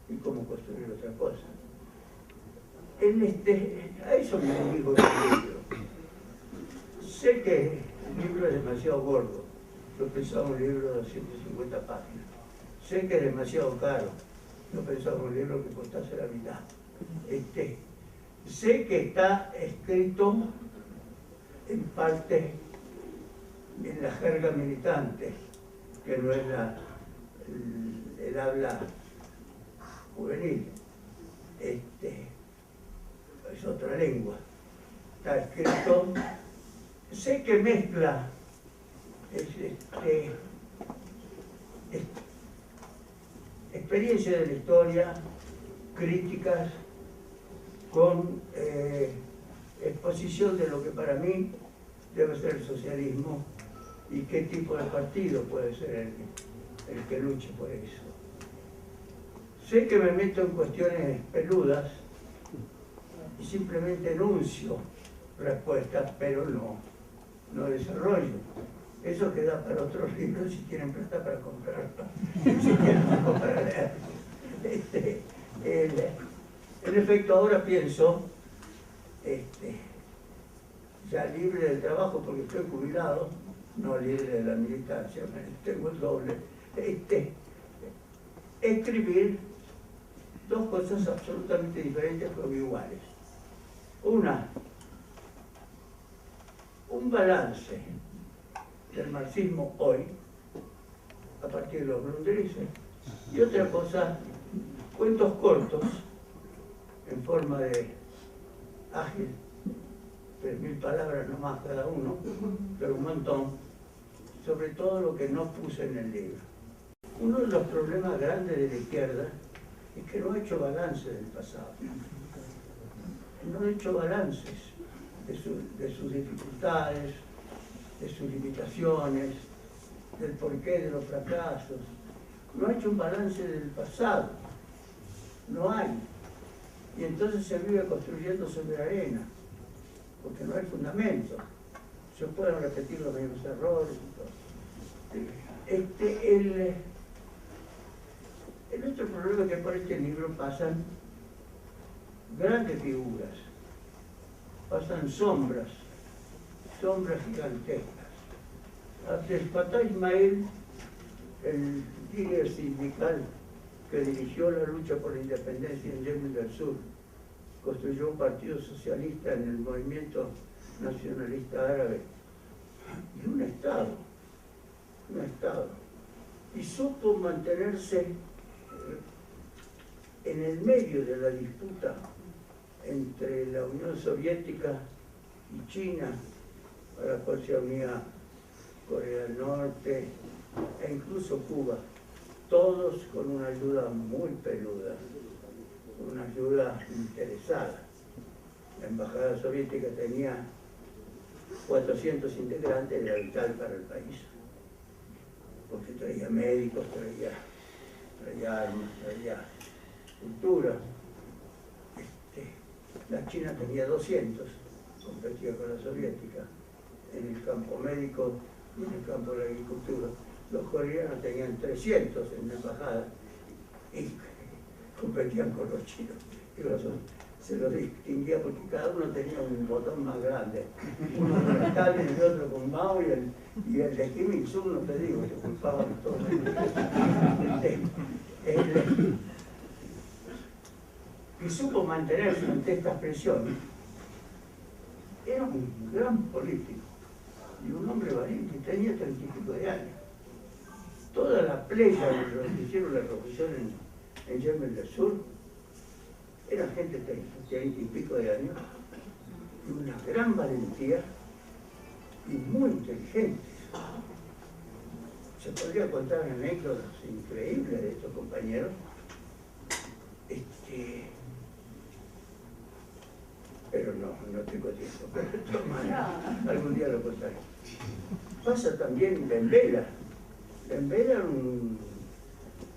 y cómo construir otra cosa. A eso me dedico el libro. Sé que el libro es demasiado gordo. Yo pensaba un libro de 250 páginas. Sé que es demasiado caro. Yo pensaba un libro que costase la mitad. Sé que está escrito en parte en la jerga militante, que no es el habla juvenil. Es otra lengua. Está escrito. Sé que mezcla experiencia de la historia, críticas, con exposición de lo que para mí debe ser el socialismo y qué tipo de partido puede ser el que luche por eso. Sé que me meto en cuestiones peludas y simplemente enuncio respuestas, pero no desarrollo. Eso queda para otros libros si tienen plata para comprarlo, si tienen tiempo para leer. En efecto, ahora pienso, ya libre del trabajo porque estoy jubilado, no libre de la militancia, tengo el doble, escribir dos cosas absolutamente diferentes pero iguales. Una, un balance del marxismo hoy, a partir de los Grundrisse, y otra cosa, cuentos cortos, en forma de ágil, 3.000 palabras nomás cada uno, pero un montón, sobre todo lo que no puse en el libro. Uno de los problemas grandes de la izquierda es que no ha hecho balance del pasado. No ha hecho balances de sus dificultades, de sus limitaciones, del porqué de los fracasos. No ha hecho un balance del pasado. No hay. Y entonces se vive construyendo sobre arena, porque no hay fundamento. Se pueden repetir los mismos errores y todo. El otro problema es que por este libro pasan grandes figuras, pasan sombras gigantescas. Abdel Fattah Ismail, el líder sindical que dirigió la lucha por la independencia en Yemen del Sur, construyó un partido socialista en el movimiento nacionalista árabe y un Estado, y supo mantenerse en el medio de la disputa entre la Unión Soviética y China, a la cual se unía Corea del Norte e incluso Cuba, todos con una ayuda muy peluda, una ayuda interesada. La embajada soviética tenía 400 integrantes, era vital para el país, porque traía médicos, traía armas, traía cultura. La China tenía 200, competía con la soviética, en el campo médico y en el campo de la agricultura. Los coreanos tenían 300 en la embajada y competían con los chinos. Se los distinguía porque cada uno tenía un botón más grande. Uno con Stalin, el otro con Mao y el de Kim Il-sung, no te digo, se culpaban todos. Y supo mantenerse ante estas presiones. Era un gran político y un hombre valiente, tenía 30 y pico de años. Toda la playa de los que hicieron la revolución en Yemen del Sur era gente de 30 y pico de años, y una gran valentía y muy inteligentes. Se podría contar anécdotas increíbles de estos compañeros. Pero no tengo tiempo. Pero de todas maneras, algún día lo contaré. Pasa también Ben Bella. Ben Bella era un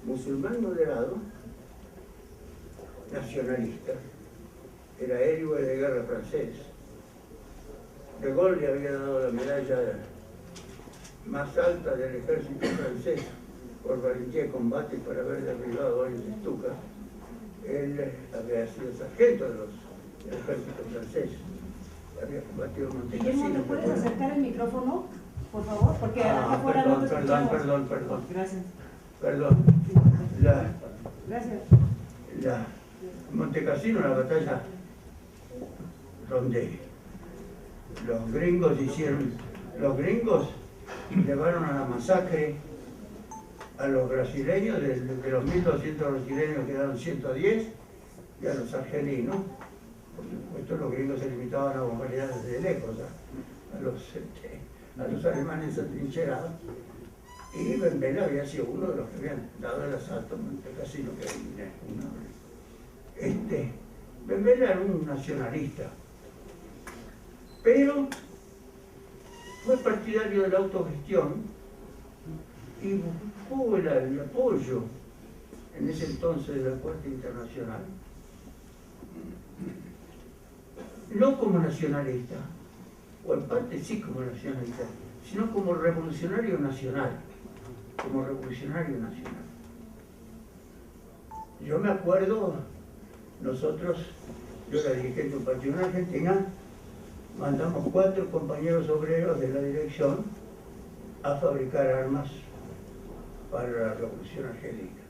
musulmán moderado, nacionalista, era héroe de guerra francés. De Gaulle le había dado la medalla más alta del ejército francés por valentía de combate y por haber derribado varios Stuka. Él había sido sargento del ejército francés, había combatido en Montecassino. Guillermo, ¿te puedes acercar el micrófono, por favor? Porque acá afuera no te escuchamos. Perdón. Gracias. Perdón. Gracias. Montecassino, la batalla donde los gringos llevaron a la masacre a los brasileños, de los 1.200 brasileños quedaron 110, y a los argelinos. Por supuesto, los gringos se limitaban a bombardear desde lejos a los alemanes atrincherados. Y Ben Bella había sido uno de los que habían dado el asalto a Montecassino, que era un hombre. Ben Bella era un nacionalista, pero fue partidario de la autogestión y buscó el apoyo en ese entonces de la Corte Internacional, no como nacionalista, o en parte sí como nacionalista, sino como revolucionario nacional. Yo me acuerdo nosotros, yo era dirigente de un partido en Argentina, mandamos 4 compañeros obreros de la dirección a fabricar armas para la Revolución Argelina.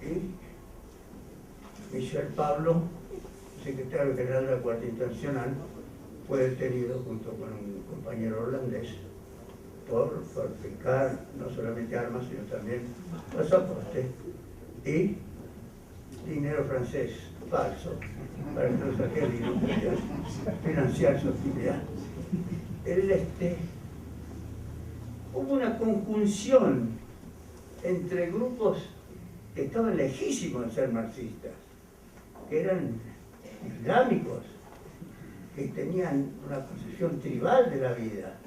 Y Michel Pablo, secretario general de la Cuarta Internacional, fue detenido junto con un compañero holandés por fabricar no solamente armas, sino también pasaportes y dinero francés falso para que los argelinos pudieran financiar su actividad. Hubo una conjunción entre grupos que estaban lejísimos de ser marxistas, que eran islámicos, que tenían una concepción tribal de la vida,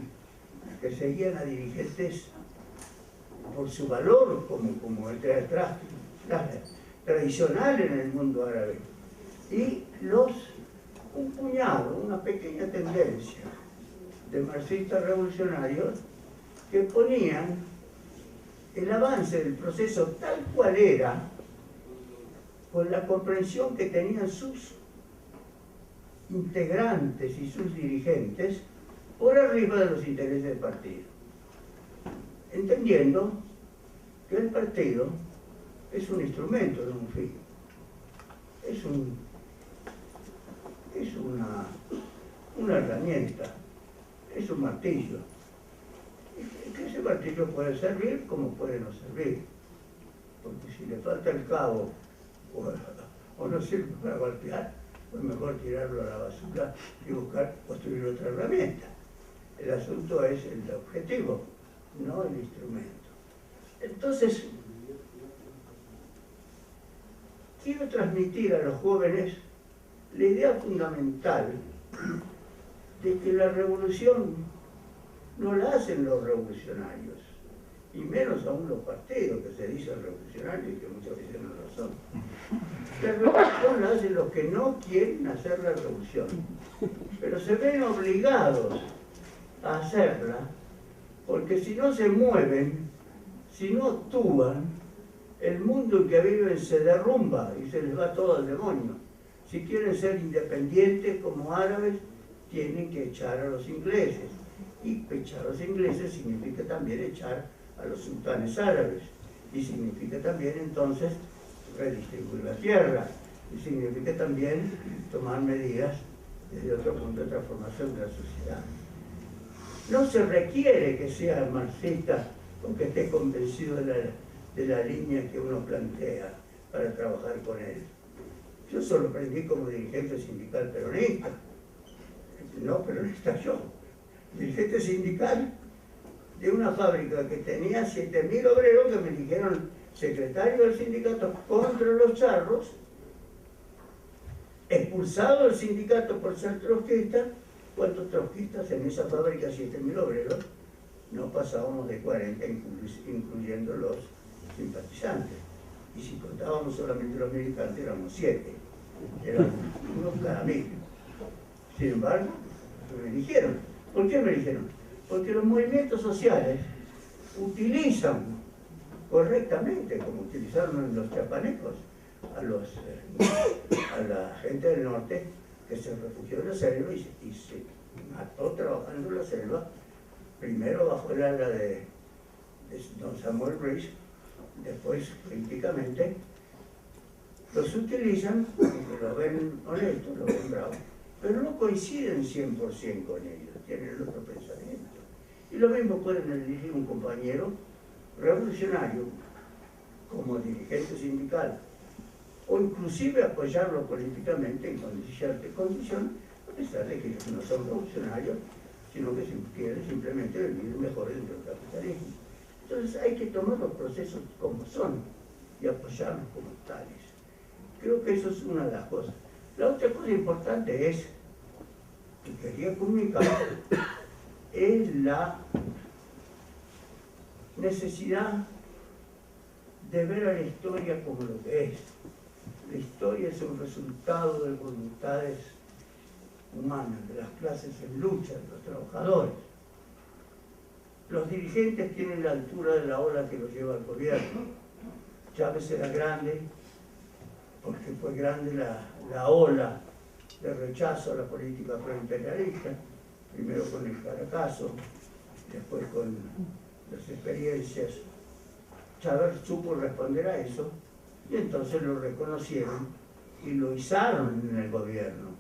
que seguían a dirigentes por su valor como el tradicional en el mundo árabe, y un puñado, una pequeña tendencia de marxistas revolucionarios que ponían el avance del proceso tal cual era, con la comprensión que tenían sus integrantes y sus dirigentes, por arriba de los intereses del partido, entendiendo que el partido es un instrumento, no un fin, es una herramienta, es un martillo, y que ese martillo puede servir como puede no servir, porque si le falta el cabo o no sirve para golpear, pues mejor tirarlo a la basura y buscar construir otra herramienta. El asunto es el objetivo, no el instrumento. Entonces, quiero transmitir a los jóvenes la idea fundamental de que la revolución no la hacen los revolucionarios, y menos aún los partidos que se dicen revolucionarios y que muchas veces no lo son. La revolución la hacen los que no quieren hacer la revolución, pero se ven obligados a hacerla, porque si no se mueven, si no actúan, el mundo en que viven se derrumba y se les va todo al demonio. Si quieren ser independientes como árabes, tienen que echar a los ingleses. Y echar a los ingleses significa también echar a los sultanes árabes. Y significa también entonces redistribuir la tierra. Y significa también tomar medidas desde otro punto de transformación de la sociedad. No se requiere que sea marxista o que esté convencido de la línea que uno plantea para trabajar con él. Yo solo aprendí como dirigente sindical peronista. No peronista yo. Dirigente sindical de una fábrica que tenía 7.000 obreros que me eligieron secretario del sindicato contra los charros, expulsado del sindicato por ser trotskista. ¿Cuántos trotskistas en esa fábrica, 7.000 obreros? No pasábamos de 40, incluyendo los simpatizantes. Y si contábamos solamente los militantes, éramos 7. Eran uno cada 1000. Sin embargo, me eligieron. ¿Por qué me eligieron? Porque los movimientos sociales utilizan correctamente, como utilizaron en los chapanecos, a la gente del norte que se refugió en la selva y se mató trabajando en la selva, primero bajo el ala de don Samuel Ruiz, después políticamente. Los utilizan, porque los ven honestos, los ven bravos, pero no coinciden 100% con ellos, tienen el otro pensamiento. Y lo mismo pueden elegir un compañero revolucionario como dirigente sindical, o inclusive apoyarlo políticamente en condición, a pesar de que ellos no son revolucionarios, sino que quieren simplemente vivir mejor dentro del capitalismo. Entonces hay que tomar los procesos como son y apoyarlos como tales. Creo que eso es una de las cosas. La otra cosa importante es, que quería comunicar, es la necesidad de ver a la historia como lo que es. La historia es un resultado de voluntades humanas, de las clases en lucha, de los trabajadores. Los dirigentes tienen la altura de la ola que los lleva al gobierno. Chávez era grande, porque fue grande la ola de rechazo a la política proimperialista, primero con el Caracazo, después con las experiencias. Chávez supo responder a eso y entonces lo reconocieron y lo izaron en el gobierno.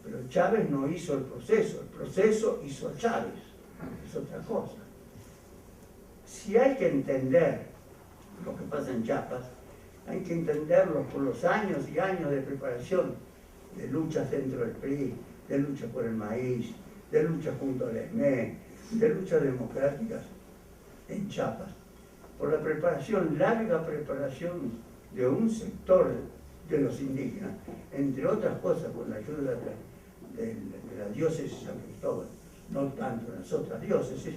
Pero Chávez no hizo el proceso hizo a Chávez, es otra cosa. Si hay que entender lo que pasa en Chiapas, hay que entenderlo por los años y años de preparación, de luchas dentro del PRI, de lucha por el maíz, de lucha junto al ESME, de luchas democráticas en Chiapas, por la preparación, larga preparación de un sector de los indígenas, entre otras cosas con la ayuda de la diócesis de San Cristóbal, no tanto en las otras diócesis,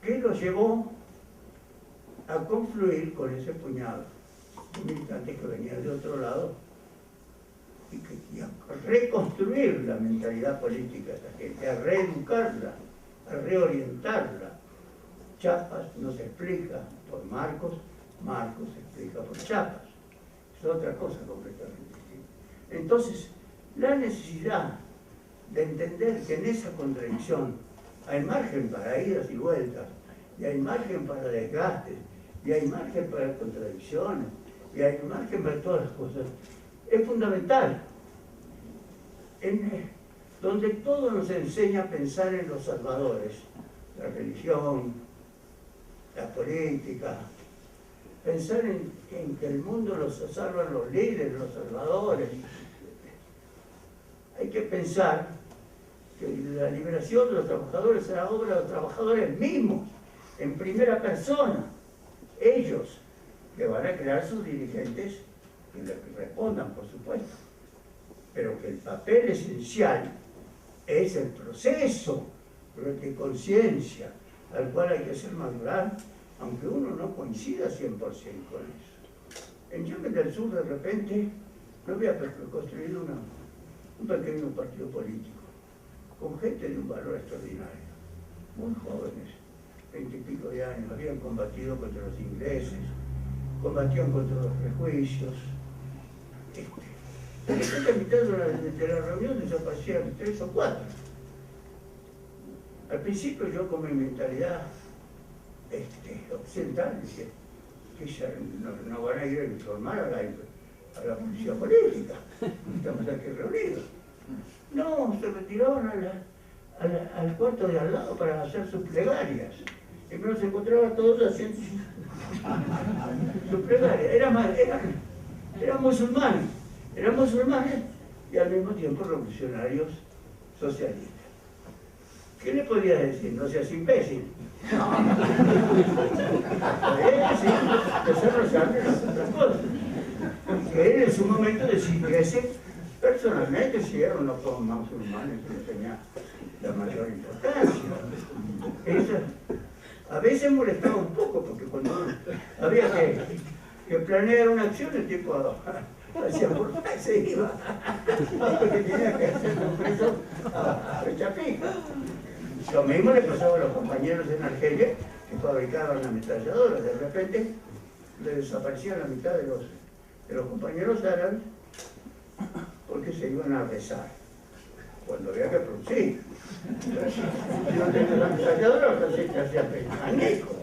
que los llevó a confluir con ese puñado de militantes que venían de otro lado y a reconstruir la mentalidad política de esta gente, a reeducarla, a reorientarla. Chiapas no se explica por Marcos, Marcos se explica por Chiapas. Es otra cosa completamente distinta. Entonces, la necesidad de entender que en esa contradicción hay margen para idas y vueltas, y hay margen para desgastes, y hay margen para contradicciones, y hay margen para todas las cosas, es fundamental. Donde todo nos enseña a pensar en los salvadores, la religión, la política, pensar en que el mundo los salvan los líderes, los salvadores. Hay que pensar que la liberación de los trabajadores será obra de los trabajadores mismos, en primera persona. Ellos, que van a crear sus dirigentes, que les respondan, por supuesto, pero que el papel esencial es el proceso de conciencia al cual hay que hacer madurar, aunque uno no coincida 100% con eso. En Yemen del Sur, de repente, no había construido un pequeño partido político, con gente de un valor extraordinario, muy jóvenes, 20 y pico de años, habían combatido contra los ingleses, combatían contra los prejuicios. De repente, a mitad de la reunión desaparecían 3 o 4. Al principio yo, con mi mentalidad occidental, decía que ya no van a ir a informar a la policía política, estamos aquí reunidos. No, se retiraban al cuarto de al lado para hacer sus plegarias. Y me los encontraba todos haciendo sus plegarias. Eran musulmanes y al mismo tiempo revolucionarios socialistas. ¿Qué le podía decir? No seas imbécil. Desarrollarle las otras cosas. Que él en su momento decidiese personalmente si era o no musulmanes, que no tenía la mayor importancia. A veces molestaba un poco, porque cuando había que planear una acción, el tipo hacía por y se iba. Porque tenía que hacer un preso a Chapica. Lo mismo le pasaba a los compañeros en Argelia, que fabricaban ametralladoras. De repente le desaparecían la mitad de los compañeros árabes porque se iban a rezar cuando había que producir. Si no tenías la ametralladora, entonces te hacía penico.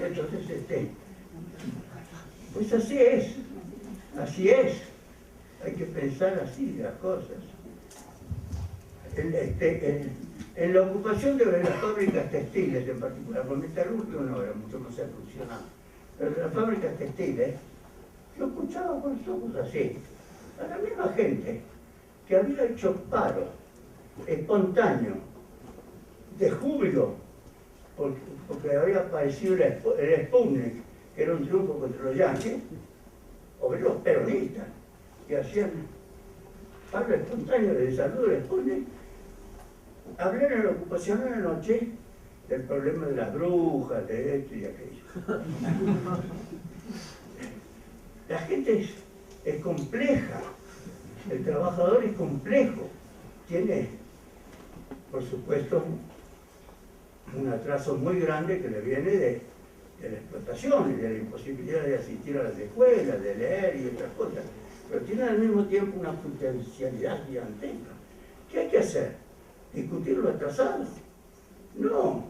Entonces, pues así es. Hay que pensar así las cosas. En la ocupación de las fábricas textiles en particular, por metalúrgico no era mucho más evolucionado, pero en las fábricas textiles, yo escuchaba con los ojos así, a la misma gente que había hecho paro espontáneo, de júbilo, porque había aparecido el Sputnik, que era un triunfo contra los yanquis, o los peronistas, que hacían paro espontáneo de salud del Sputnik. Hablar en la ocupación a la noche del problema de las brujas, de esto y aquello. La gente es compleja, el trabajador es complejo, tiene, por supuesto, un atraso muy grande que le viene de la explotación y de la imposibilidad de asistir a las escuelas, de leer y otras cosas. pero tienen al mismo tiempo una potencialidad gigantesca. ¿Qué hay que hacer? ¿Discutir lo atrasado? No,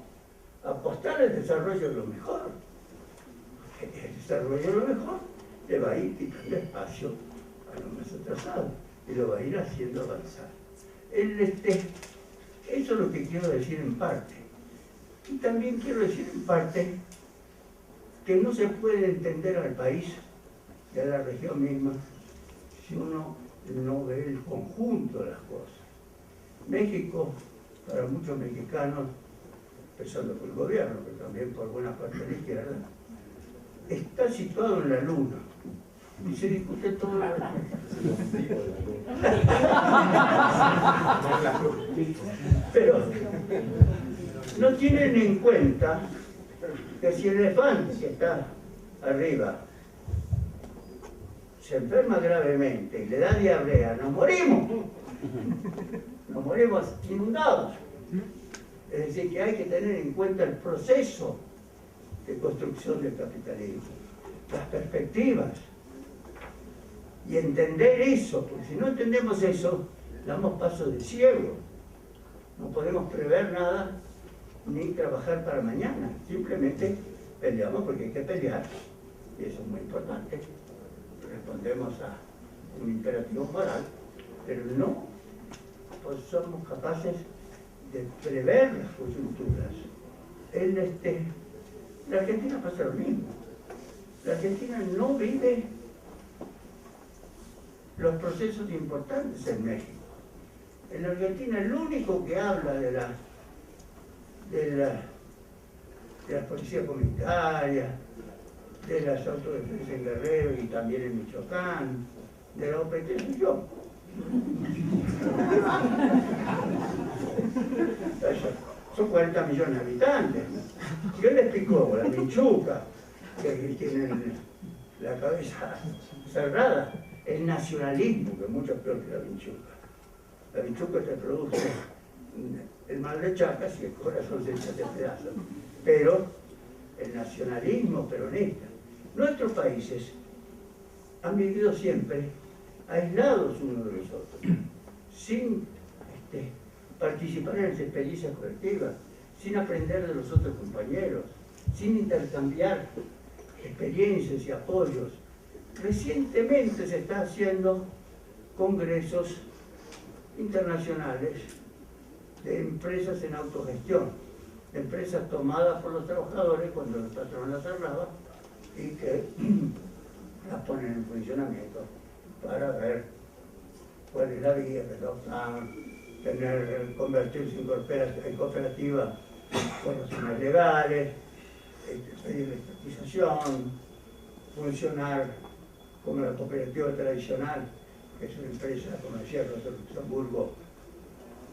apostar al desarrollo de lo mejor. El desarrollo de lo mejor le va a ir quitando espacio a lo más atrasado y lo va a ir haciendo avanzar. Eso es lo que quiero decir en parte. Y también quiero decir en parte que no se puede entender al país y a la región misma si uno no ve el conjunto de las cosas. México, para muchos mexicanos, empezando por el gobierno, pero también por buena parte de la izquierda, está situado en la luna y se discute todo lo pero no tienen en cuenta que si el elefante que está arriba se enferma gravemente y le da diarrea, nos morimos inundados. Es decir, que hay que tener en cuenta el proceso de construcción del capitalismo, las perspectivas, y entender eso, porque si no entendemos eso, damos paso de ciego. No podemos prever nada ni trabajar para mañana, simplemente peleamos porque hay que pelear, y eso es muy importante. Respondemos a un imperativo moral, pero no pues somos capaces de prever las coyunturas. La Argentina pasa lo mismo. La Argentina no vive los procesos importantes en México. En la Argentina el único que habla de la policía comunitaria, de las autodefensas en Guerrero y también en Michoacán, de la OPT soy yo. Son 40 millones de habitantes. Yo le explico la Minchuca, que tienen la cabeza cerrada, el nacionalismo, que es mucho peor que la Minchuca. La Minchuca te produce el mal de chacas y el corazón se echa de pedazos. Pero el nacionalismo peronista. Nuestros países han vivido siempre aislados unos de los otros, sin participar en las experiencias colectivas, sin aprender de los otros compañeros, sin intercambiar experiencias y apoyos. Recientemente se está haciendo congresos internacionales de empresas en autogestión, de empresas tomadas por los trabajadores cuando el patrón las cerraba y que las ponen en funcionamiento para ver cuál es la vía que adoptan, convertirse en cooperativa con razones legales, pedir la estatización, funcionar como la cooperativa tradicional, que es una empresa, como decía Rosa Luxemburgo,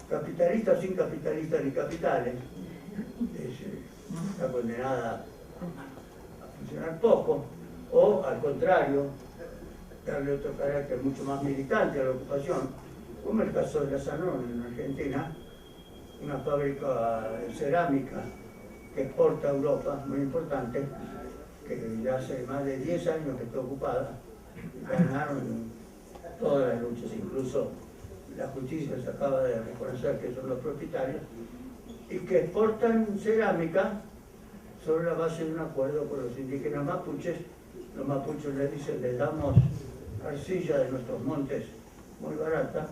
capitalista sin capitalistas ni capitales, está condenada a funcionar poco, o al contrario, darle otro carácter mucho más militante a la ocupación, como el caso de la Sanón en Argentina, una fábrica de cerámica que exporta a Europa, muy importante, que ya hace más de 10 años que está ocupada, ganaron todas las luchas, incluso la justicia se acaba de reconocer que son los propietarios, y que exportan cerámica sobre la base de un acuerdo con los indígenas mapuches. Los mapuches les dicen, les damos arcilla de nuestros montes muy barata,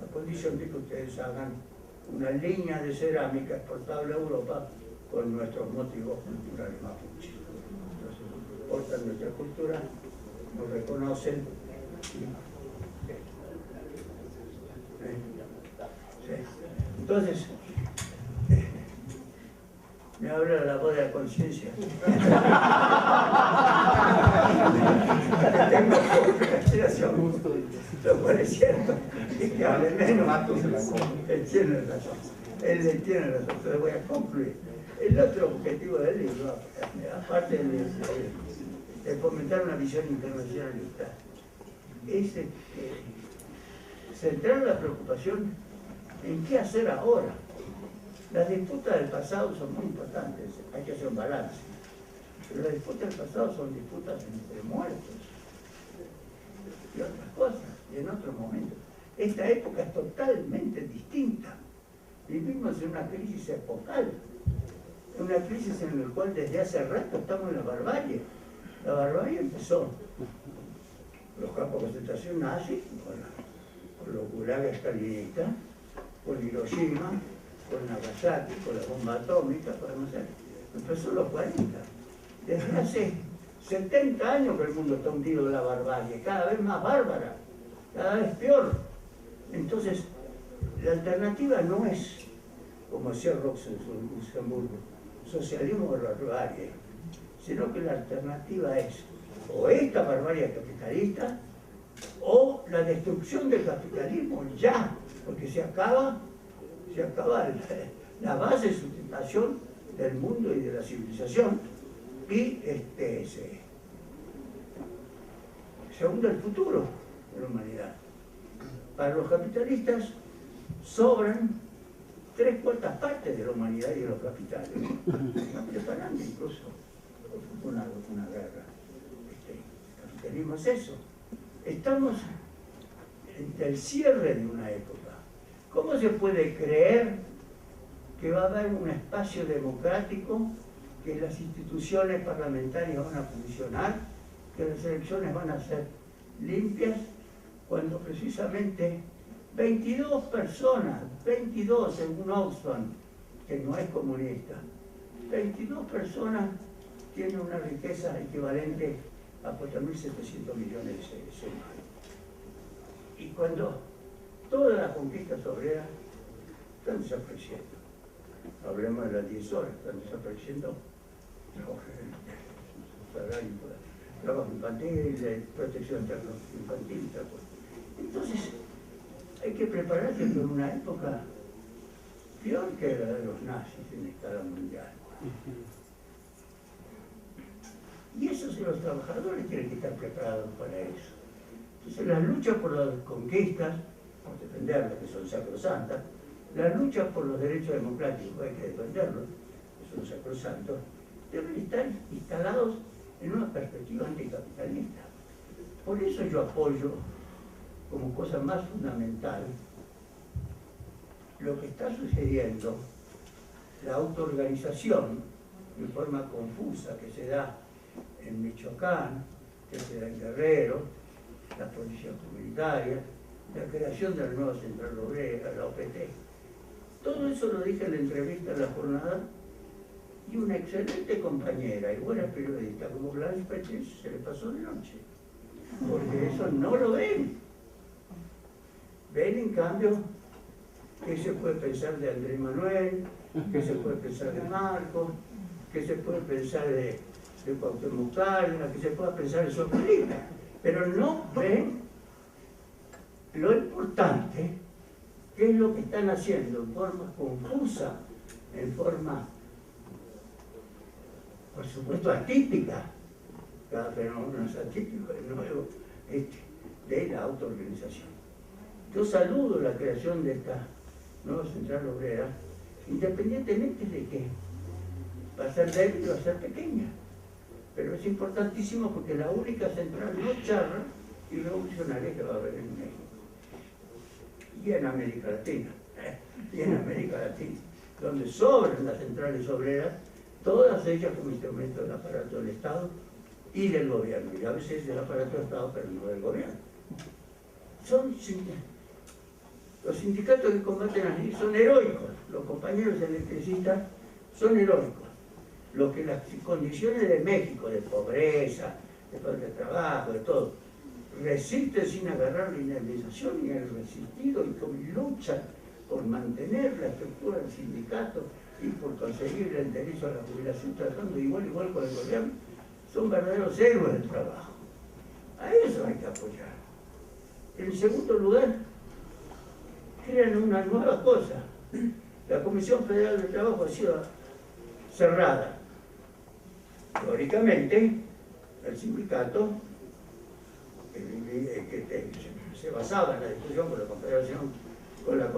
a condición de que ustedes hagan una línea de cerámica exportable a Europa con nuestros motivos culturales mapuches. Entonces, exportan nuestra cultura, nos reconocen. Entonces, me habla la voz de la conciencia. Tengo consideración, lo cual es cierto, y que hable menos. Él tiene razón. Él tiene razón, entonces voy a concluir. El otro objetivo del libro, aparte de fomentar una visión internacionalista, es centrar la preocupación en qué hacer ahora. Las disputas del pasado son muy importantes, hay que hacer un balance. Pero las disputas del pasado son disputas entre muertos. y otras cosas, y en otros momentos. Esta época es totalmente distinta. Vivimos en una crisis epocal, una crisis en la cual desde hace rato estamos en la barbarie. La barbarie empezó los campos de concentración nazis, con los gulags stalinistas, con Hiroshima, con Nagasaki, con la bomba atómica, podemos decir. Empezó en los 40. Desde hace 70 años que el mundo está hundido en la barbarie, cada vez más bárbara, cada vez peor. Entonces, la alternativa no es, como decía Luxemburgo, socialismo de la barbarie, sino que la alternativa es o esta barbarie capitalista o la destrucción del capitalismo ya, porque se acaba la base de sustentación del mundo y de la civilización y se hunde el futuro de la humanidad. Para los capitalistas sobran 3/4 partes de la humanidad y de los capitales. Están preparando incluso una guerra. El capitalismo es eso. Estamos ante el cierre de una época. ¿Cómo se puede creer que va a haber un espacio democrático, que las instituciones parlamentarias van a funcionar, que las elecciones van a ser limpias, cuando precisamente 22 personas, 22 según Oxfam, que no es comunista, 22 personas tienen una riqueza equivalente a 4.700 millones de seres humanos? Y cuando todas las conquistas obreras están desapareciendo, hablemos de las 10 horas, están desapareciendo trabajo infantil, protección infantil, entonces hay que prepararse por una época peor que la de los nazis en escala mundial. Y eso sí, los trabajadores tienen que estar preparados para eso. Entonces las luchas por las conquistas, por defenderlas, que son sacrosantas, las luchas por los derechos democráticos, hay que defenderlos, que son sacrosantos, deben estar instalados en una perspectiva anticapitalista. Por eso yo apoyo como cosa más fundamental lo que está sucediendo, la autoorganización de forma confusa que se da en Michoacán, que se da en Guerrero, la policía comunitaria, la creación de la nueva central obrera, la OPT. Todo eso lo dije en la entrevista de la jornada, y una excelente compañera y buena periodista como Gladys Pérez se le pasó de noche, porque eso no lo ven. Ven en cambio qué se puede pensar de Andrés Manuel, qué se puede pensar de Marcos, qué se puede pensar de Cuauhtémoc Cárdenas, qué se puede pensar de Socorrita, pero no ven lo importante, que es lo que están haciendo en forma confusa, en forma, por supuesto, atípica. Cada fenómeno es atípico, es nuevo, de la autoorganización. Yo saludo la creación de esta nueva central obrera, independientemente de que va a ser débil o va a ser pequeña. Pero es importantísimo porque es la única central no charra y revolucionaria que va a haber en México. Y en América Latina, donde sobran las centrales obreras, todas ellas como instrumento del aparato del Estado y del gobierno, y a veces del aparato del Estado, pero no del gobierno. Los sindicatos que combaten allí son heroicos, los compañeros electricistas son heroicos. Lo que las condiciones de México, de pobreza, de falta de trabajo, de todo, resisten sin agarrar la indemnización y el resistido y luchan por mantener la estructura del sindicato y por conseguir el derecho a la jubilación tratando igual con el gobierno, son verdaderos héroes del trabajo. A eso hay que apoyar. En segundo lugar, crean una nueva cosa. La Comisión Federal del Trabajo ha sido cerrada. Teóricamente, el sindicato que se basaba en la discusión con la Confederación, con la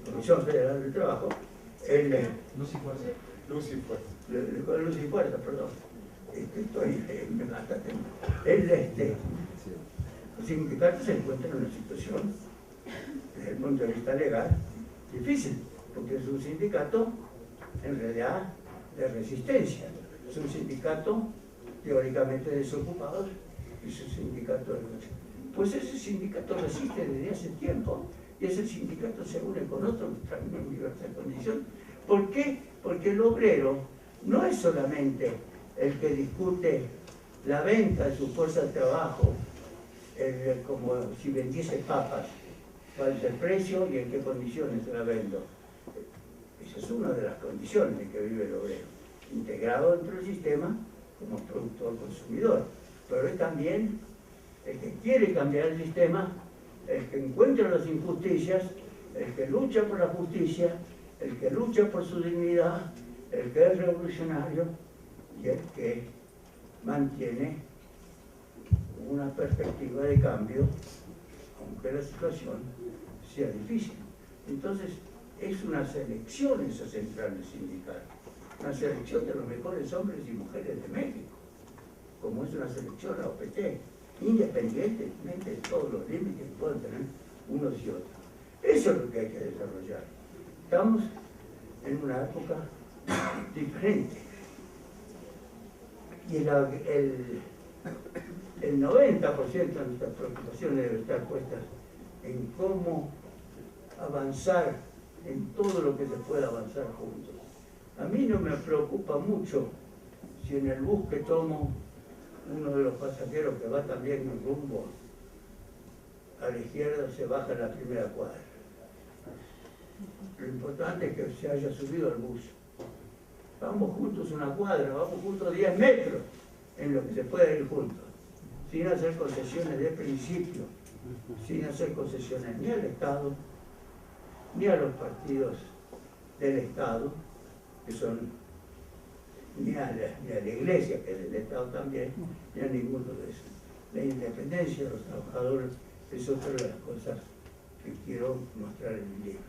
Comisión Federal del Trabajo, Luz y Fuerza, perdón. Los sindicatos se encuentran en una situación, desde el punto de vista legal, difícil, porque es un sindicato, en realidad, de resistencia. Es un sindicato teóricamente desocupado y es un sindicato de lucha. Pues ese sindicato resiste desde hace tiempo y ese sindicato se une con otros también en diversas condiciones. ¿Por qué? Porque el obrero no es solamente el que discute la venta de su fuerza de trabajo, como si vendiese papas, cuál es el precio y en qué condiciones se la vendo. Esa es una de las condiciones en que vive el obrero, integrado dentro del sistema como productor consumidor, pero es también el que quiere cambiar el sistema, el que encuentra las injusticias, el que lucha por la justicia, el que lucha por su dignidad, el que es revolucionario y el que mantiene una perspectiva de cambio, aunque la situación sea difícil. Entonces, es una selección esa central sindical, una selección de los mejores hombres y mujeres de México, como es una selección la OPT, independientemente de todos los límites que puedan tener unos y otros. Eso es lo que hay que desarrollar. Estamos en una época diferente. Y el 90% de nuestras preocupaciones debe estar puestas en cómo avanzar en todo lo que se pueda avanzar juntos. A mí no me preocupa mucho si en el bus que tomo uno de los pasajeros que va también en rumbo a la izquierda se baja en la primera cuadra. Lo importante es que se haya subido al bus. Vamos juntos una cuadra, vamos juntos 10 metros en lo que se puede ir juntos, sin hacer concesiones de principio, sin hacer concesiones ni al Estado, ni a los partidos del Estado, que son, ni a la Iglesia, que es del Estado también, ni a ninguno de esos. La independencia de los trabajadores es otra de las cosas que quiero mostrar en el libro.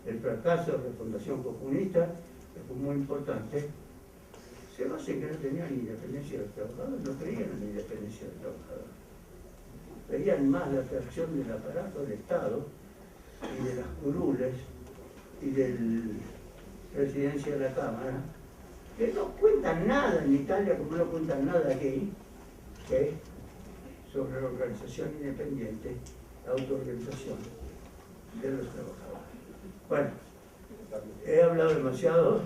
El fracaso de la Fundación Comunista, que fue muy importante, se basa en que no tenían independencia de los trabajadores, no creían en la independencia de los trabajadores. Veían más la atracción del aparato del Estado y de las curules y de la presidencia de la Cámara, que no cuentan nada en Italia, como no cuentan nada aquí, sobre la organización independiente, la autoorganización de los trabajadores. Bueno, he hablado demasiado.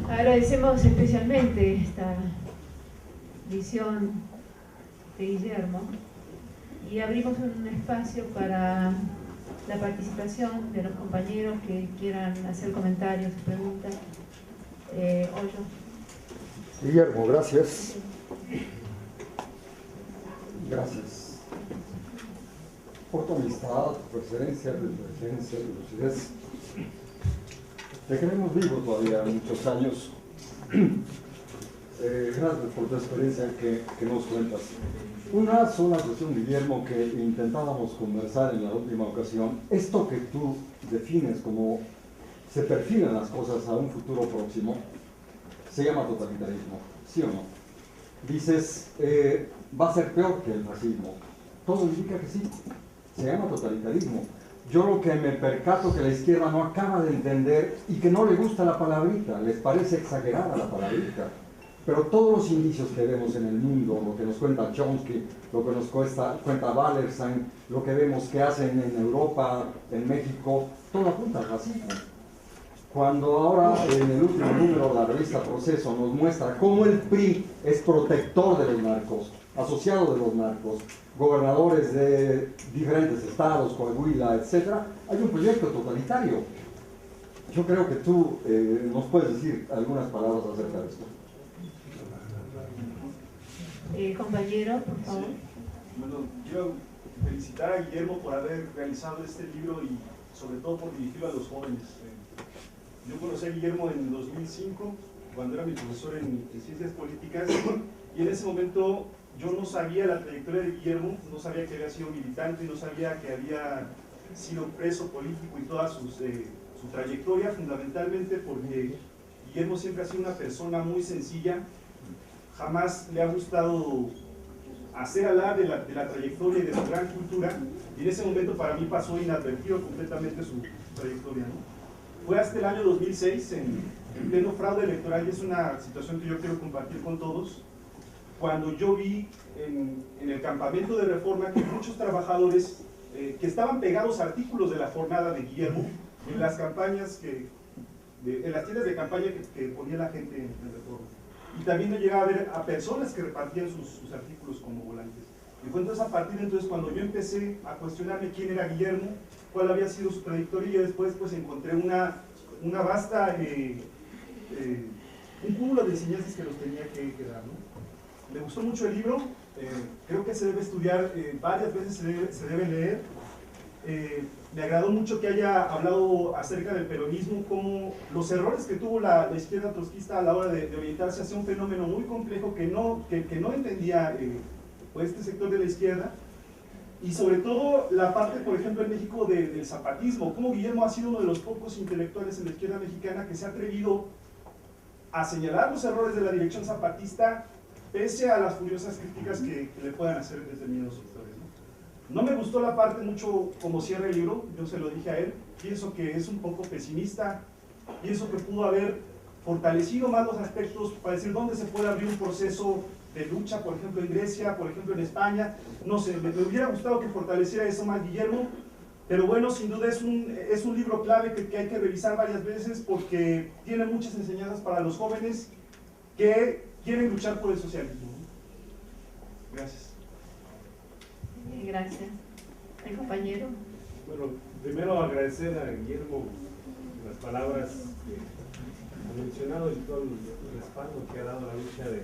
Agradecemos especialmente esta visión de Guillermo y abrimos un espacio para la participación de los compañeros que quieran hacer comentarios, preguntas. Hoyo. Guillermo, gracias. Gracias por tu amistad, tu presencia, tu inteligencia, tu lucidez. Te queremos vivo todavía muchos años. Gracias por tu experiencia que nos cuentas. Una sola cuestión, Guillermo, que intentábamos conversar en la última ocasión. Esto que tú defines como se perfilan las cosas a un futuro próximo, se llama totalitarismo, ¿sí o no? Dices, va a ser peor que el fascismo. Todo indica que sí, se llama totalitarismo. Yo lo que me percato que la izquierda no acaba de entender y que no le gusta la palabrita, les parece exagerada la palabrita. Pero todos los indicios que vemos en el mundo, lo que nos cuenta Chomsky, lo que nos cuenta Wallerstein, lo que vemos que hacen en Europa, en México, todo apunta al racismo. Cuando ahora en el último número de la revista Proceso nos muestra cómo el PRI es protector de los narcos, asociado de los narcos, gobernadores de diferentes estados, Coahuila, etc., hay un proyecto totalitario. Yo creo que tú nos puedes decir algunas palabras acerca de esto. Compañero, por favor. Sí. Bueno, quiero felicitar a Guillermo por haber realizado este libro y sobre todo por dirigirlo a los jóvenes. Yo conocí a Guillermo en 2005, cuando era mi profesor en Ciencias Políticas, y en ese momento yo no sabía la trayectoria de Guillermo, no sabía que había sido militante, no sabía que había sido preso político y toda su trayectoria, fundamentalmente porque Guillermo siempre ha sido una persona muy sencilla, jamás le ha gustado hacer hablar de la trayectoria y de su gran cultura, y en ese momento para mí pasó inadvertido completamente su trayectoria, ¿no? Fue hasta el año 2006, en pleno fraude electoral, y es una situación que yo quiero compartir con todos, cuando yo vi en el campamento de Reforma que muchos trabajadores que estaban pegados a artículos de la jornada de Guillermo, en las campañas, en las tiendas de campaña que ponía la gente en Reforma. Y también yo llegaba a ver a personas que repartían sus artículos como volantes. Y fue entonces a partir de entonces cuando yo empecé a cuestionarme quién era Guillermo, cuál había sido su trayectoria, y yo después pues encontré una vasta, un cúmulo de enseñanzas que nos tenía que dar, ¿no? Me gustó mucho el libro, creo que se debe estudiar varias veces, se debe leer. Me agradó mucho que haya hablado acerca del peronismo, como los errores que tuvo la izquierda trotskista a la hora de orientarse hacia un fenómeno muy complejo que no entendía pues, este sector de la izquierda, y sobre todo la parte, por ejemplo, en México del zapatismo, como Guillermo ha sido uno de los pocos intelectuales en la izquierda mexicana que se ha atrevido a señalar los errores de la dirección zapatista pese a las furiosas críticas que le puedan hacer determinados sectores, ¿no? No me gustó la parte mucho como cierra el libro, yo se lo dije a él, pienso que es un poco pesimista, pienso que pudo haber fortalecido más los aspectos para decir dónde se puede abrir un proceso de lucha, por ejemplo en Grecia, por ejemplo en España, no sé, me hubiera gustado que fortaleciera eso más Guillermo, pero bueno, sin duda es un libro clave que hay que revisar varias veces porque tiene muchas enseñanzas para los jóvenes que quieren luchar por el socialismo. Gracias. Gracias. ¿El compañero? Bueno, primero agradecer a Guillermo las palabras que ha mencionado y todo el respaldo que ha dado a la lucha de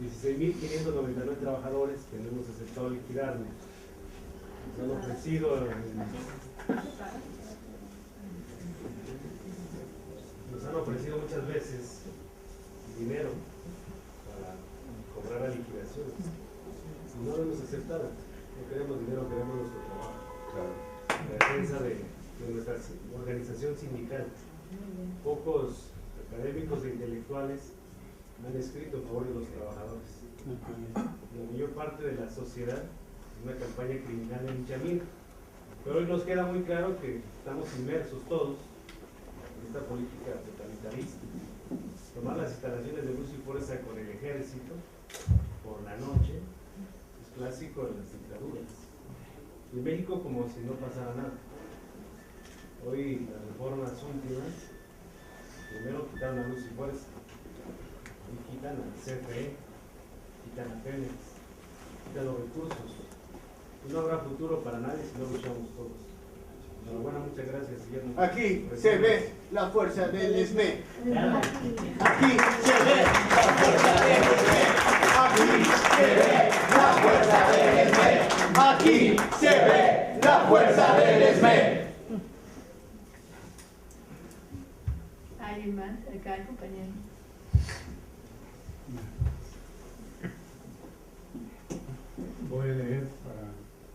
16.599 trabajadores que no hemos aceptado liquidarnos. Nos han ofrecido muchas veces dinero para cobrar la liquidación. Y no lo hemos aceptado. No queremos dinero, queremos nuestro trabajo. La defensa de nuestra organización sindical. Pocos académicos e intelectuales han escrito a favor de los trabajadores. La mayor parte de la sociedad es una campaña criminal de linchamiento. Pero hoy nos queda muy claro que estamos inmersos todos en esta política totalitarista. Tomar las instalaciones de luz y fuerza con el ejército por la noche es clásico de las dictaduras. Y en México como si no pasara nada. Hoy las reformas últimas, primero quitaron la luz y fuerza, y quitan al CFE, quitan a Pemex, quitan los recursos. Y no habrá futuro para nadie si no luchamos todos. Enhorabuena, muchas gracias, Guillermo. Aquí se ve la fuerza del SME. Aquí se ve la fuerza del SME. Aquí se ve la fuerza del SME. Aquí se ve la fuerza del SME. ¿Alguien más? Acá el compañero. Voy a leer para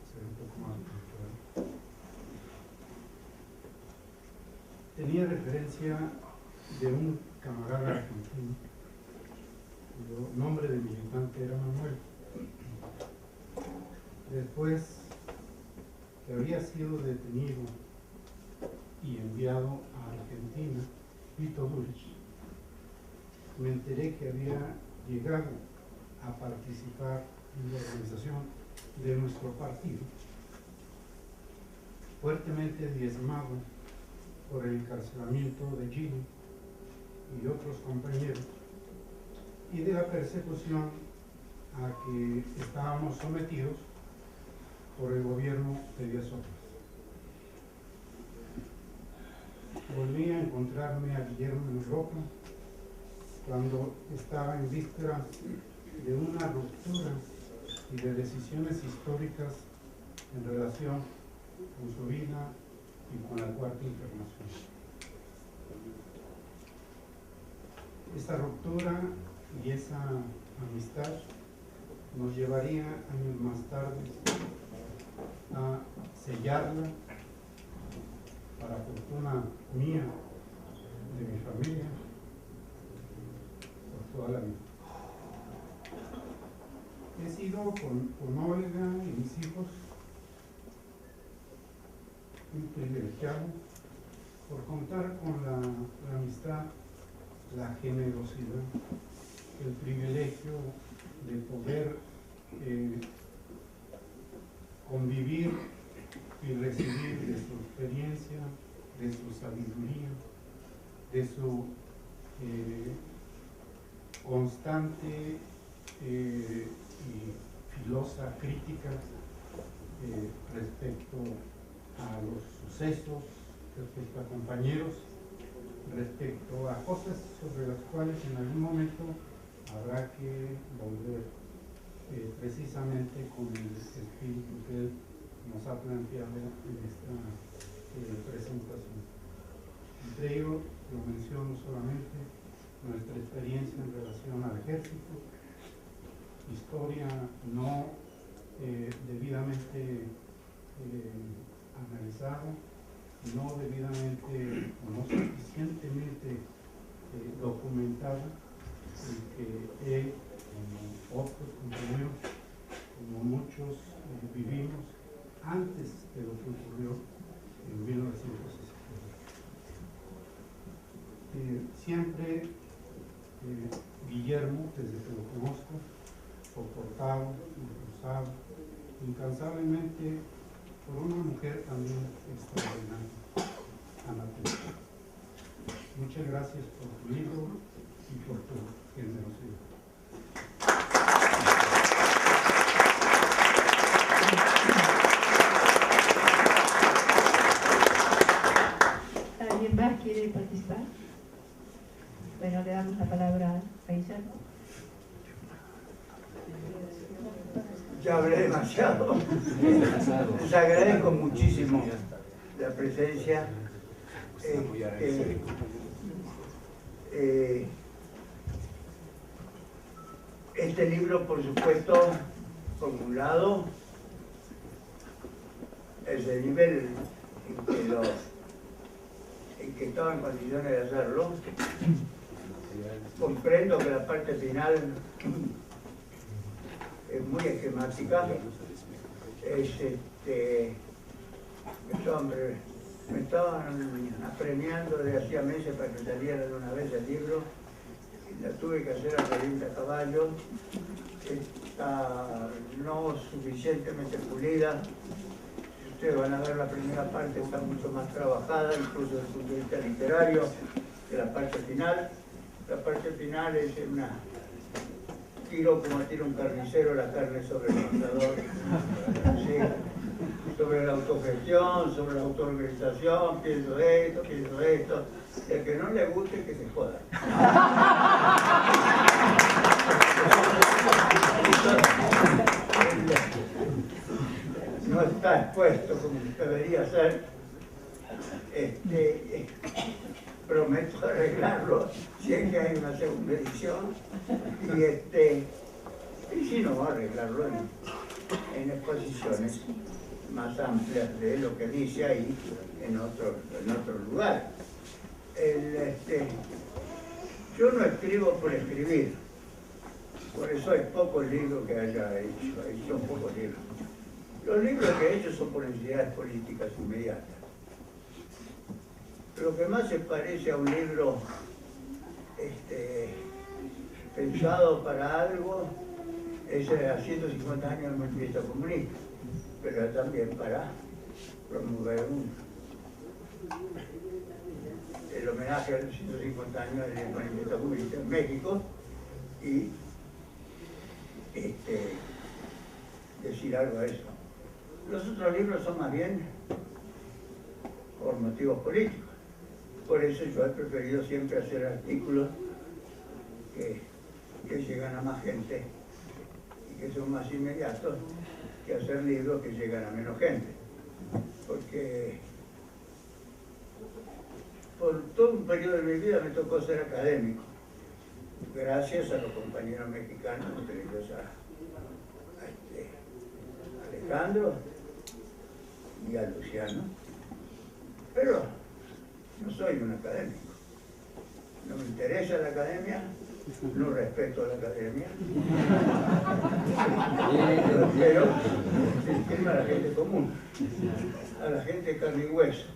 ser un poco más puntual. Tenía referencia de un camarada argentino, cuyo nombre de militante era Manuel. Después que había sido detenido y enviado a Argentina, Vito Dulci, me enteré que había llegado a participar en la organización de nuestro partido, fuertemente diezmado por el encarcelamiento de Gini y otros compañeros y de la persecución a que estábamos sometidos por el gobierno de Díaz Ordaz. Volví a encontrarme a Guillermo en Europa cuando estaba en vísperas de una ruptura y de decisiones históricas en relación con su vida y con la Cuarta Internacional. Esta ruptura y esa amistad nos llevaría años más tarde a sellarla, para fortuna mía, de mi familia, por toda la vida. He sido con Olga y mis hijos un privilegiado por contar con la amistad, la generosidad, el privilegio de poder convivir y recibir de su experiencia, de su sabiduría, de su constante y filosa crítica respecto a los sucesos, respecto a compañeros, respecto a cosas sobre las cuales en algún momento habrá que volver precisamente con el espíritu que él nos ha planteado en esta presentación. Entre ello, lo menciono solamente, nuestra experiencia en relación al ejército, historia no debidamente analizada, no debidamente o no suficientemente documentada, que él, como otros compañeros, como muchos vivimos antes de lo que ocurrió en 1960. Siempre Guillermo, desde que lo conozco, soportado, impulsado, incansablemente por una mujer también extraordinaria, Ana Teresa. Muchas gracias por tu libro y por tu generosidad. ¿Alguien más quiere participar? Bueno, le damos la palabra a Guillermo. Ya hablé demasiado. Les agradezco muchísimo la presencia. Este libro, por supuesto, por un lado, es el nivel en que estaba en condiciones de hacerlo. Comprendo que la parte final es muy esquemática. Me estaban apremiando desde hacía meses para que saliera de una vez el libro. La tuve que hacer a revienta a caballo. Está no suficientemente pulida. Si ustedes van a ver la primera parte, está mucho más trabajada, incluso desde el punto de vista literario, que la parte final. La parte final es una tiro como tira un carnicero la carne sobre el asador, ¿sí? Sobre la autogestión, sobre la autoorganización, pienso esto, el que no le guste que se joda. No está expuesto como debería ser. Prometo arreglarlo si es que hay una segunda edición y si no, arreglarlo en exposiciones más amplias de lo que dice ahí en otro lugar. Yo no escribo por escribir, por eso hay pocos libros que haya hecho, son pocos libros. Los libros que he hecho son por necesidades políticas inmediatas. Lo que más se parece a un libro pensado para algo es a 150 años del manifiesto comunista, pero también para promover el homenaje a los 150 años del manifiesto comunista en México y decir algo de eso. Los otros libros son más bien por motivos políticos. Por eso yo he preferido siempre hacer artículos que llegan a más gente que son más inmediatos que hacer libros que llegan a menos gente. Porque por todo un periodo de mi vida me tocó ser académico, gracias a los compañeros mexicanos, entre ellos a Alejandro y a Luciano. Pero no soy un académico. No me interesa la academia, no respeto a la academia. Pero dirigirme a la gente común, a la gente de carne y hueso,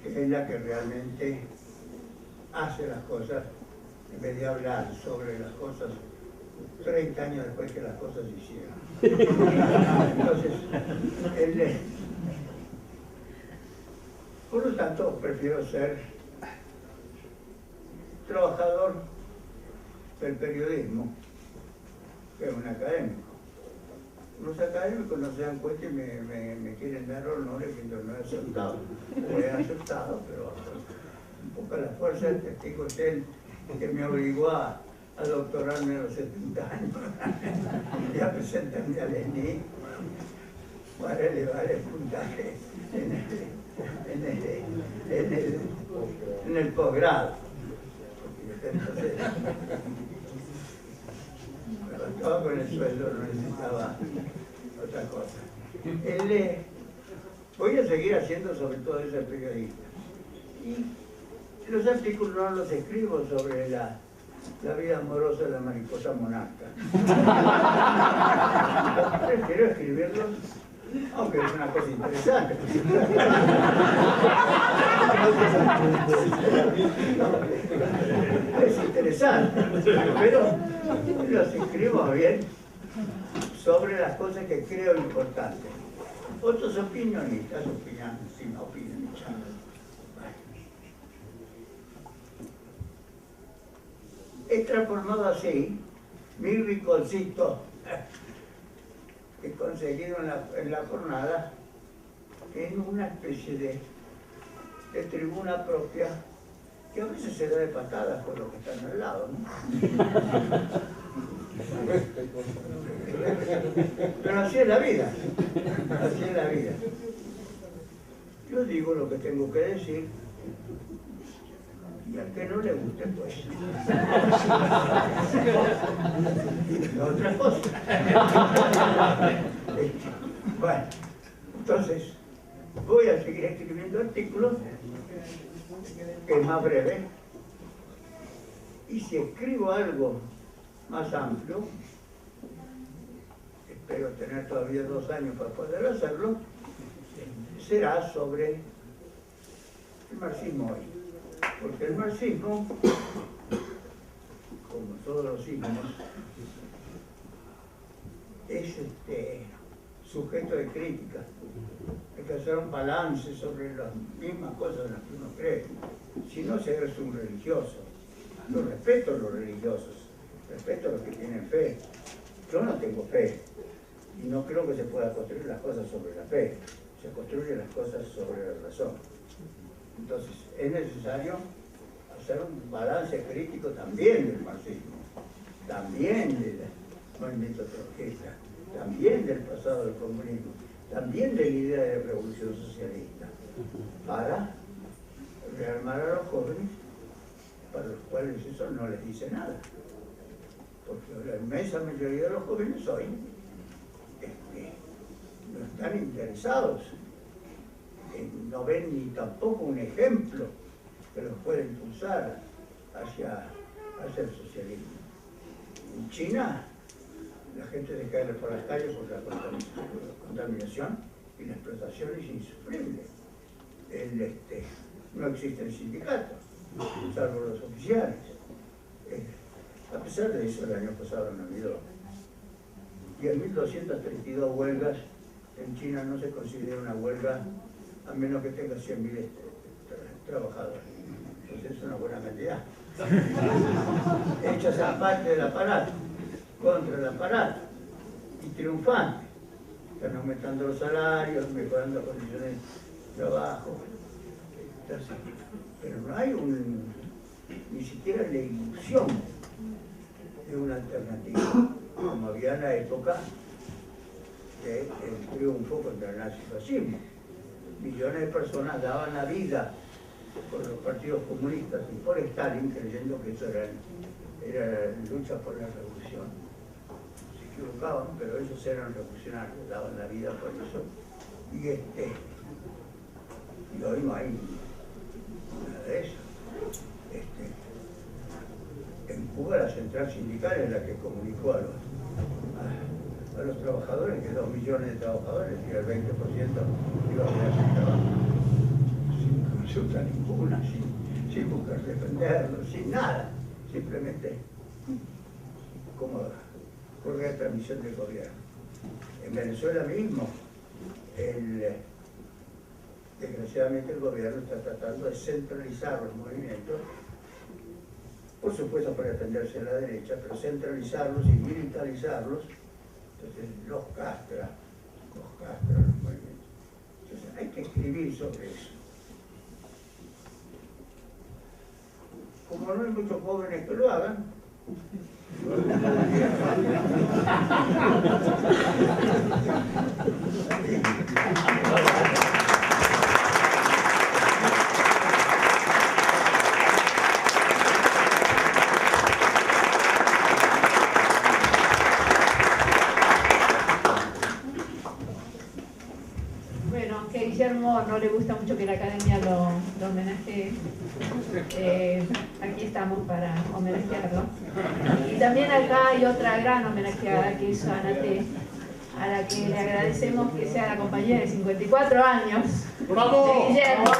que es la que realmente hace las cosas, en vez de hablar sobre las cosas 30 años después que las cosas se hicieron. Entonces, por lo tanto, prefiero ser trabajador del periodismo que un académico. Los académicos no se dan cuenta y me quieren dar honores que yo no he aceptado. Lo he aceptado, pero un poco a la fuerza del testigo es él que me obligó a doctorarme a los 70 años y a presentarme al ENI para elevar el puntaje en el posgrado. Entonces, me bastaba con el sueldo, no necesitaba otra cosa. Voy a seguir haciendo sobre todo ese periodista. Y los artículos no los escribo sobre la vida amorosa de la mariposa monarca. Prefiero escribirlos, aunque es una cosa interesante. Es interesante, pero los escribo bien sobre las cosas que creo importantes. Otros opinionistas opinan sin opinión. He transformado así mi rinconcito que he conseguido en la jornada en una especie de tribuna propia que a veces se da de patadas por los que están al lado, ¿no? Pero así es la vida, así es la vida. Yo digo lo que tengo que decir y al que no le guste, pues otra cosa. Bueno, entonces voy a seguir escribiendo artículos, que es más breve, y si escribo algo más amplio, espero tener todavía 2 años para poder hacerlo, será sobre el marxismo hoy. Porque el marxismo, como todos los signos, es sujeto de crítica. Hay que hacer un balance sobre las mismas cosas en las que uno cree. Si no, se es un religioso. Yo respeto a los religiosos, respeto a los que tienen fe. Yo no tengo fe y no creo que se pueda construir las cosas sobre la fe. Se construyen las cosas sobre la razón. Entonces, es necesario hacer un balance crítico también del marxismo, también del movimiento trotskista, también del pasado del comunismo, también de la idea de revolución socialista, para rearmar a los jóvenes, para los cuales eso no les dice nada. Porque la inmensa mayoría de los jóvenes hoy no están interesados, no ven ni tampoco un ejemplo que los pueda impulsar hacia el socialismo. En China, la gente se cae por las calles por la contaminación y la explotación es insufrible. No existen sindicatos, salvo los oficiales. A pesar de eso, el año pasado no habido 10.232 huelgas. En China no se considera una huelga a menos que tenga 100.000 trabajadores. Entonces es una buena cantidad. Hechas a parte del aparato, contra el aparato, y triunfantes. Están aumentando los salarios, mejorando las condiciones de trabajo. Entonces, pero no hay ni siquiera la ilusión de una alternativa. como había en la época del triunfo contra el nazifascismo. Millones de personas daban la vida por los partidos comunistas y por Stalin, creyendo que eso era la lucha por la revolución. Se equivocaban, pero ellos eran revolucionarios, daban la vida por eso. Y hoy no hay nada de eso. En Cuba la central sindical es la que comunicó a los trabajadores, que 2 millones de trabajadores, y el 20% iba a quedar sin trabajo, sin consulta ninguna, sin buscar defenderlo, sin nada, simplemente como correcta misión del gobierno. En Venezuela mismo, desgraciadamente el gobierno está tratando de centralizar los movimientos, por supuesto para defenderse a la derecha, pero centralizarlos y militarizarlos. Entonces los castra los movimientos. Entonces hay que escribir sobre eso. Como no hay muchos jóvenes que lo hagan, Guillermo no le gusta mucho que la academia lo homenajee. Aquí estamos para homenajearlo. Y también acá hay otra gran homenajeada que hizo Anate, a la que le agradecemos que sea la compañera de 54 años. ¡Bravo! De Guillermo.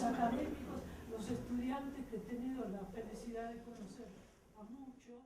Académicos, los estudiantes que he tenido la felicidad de conocer a muchos.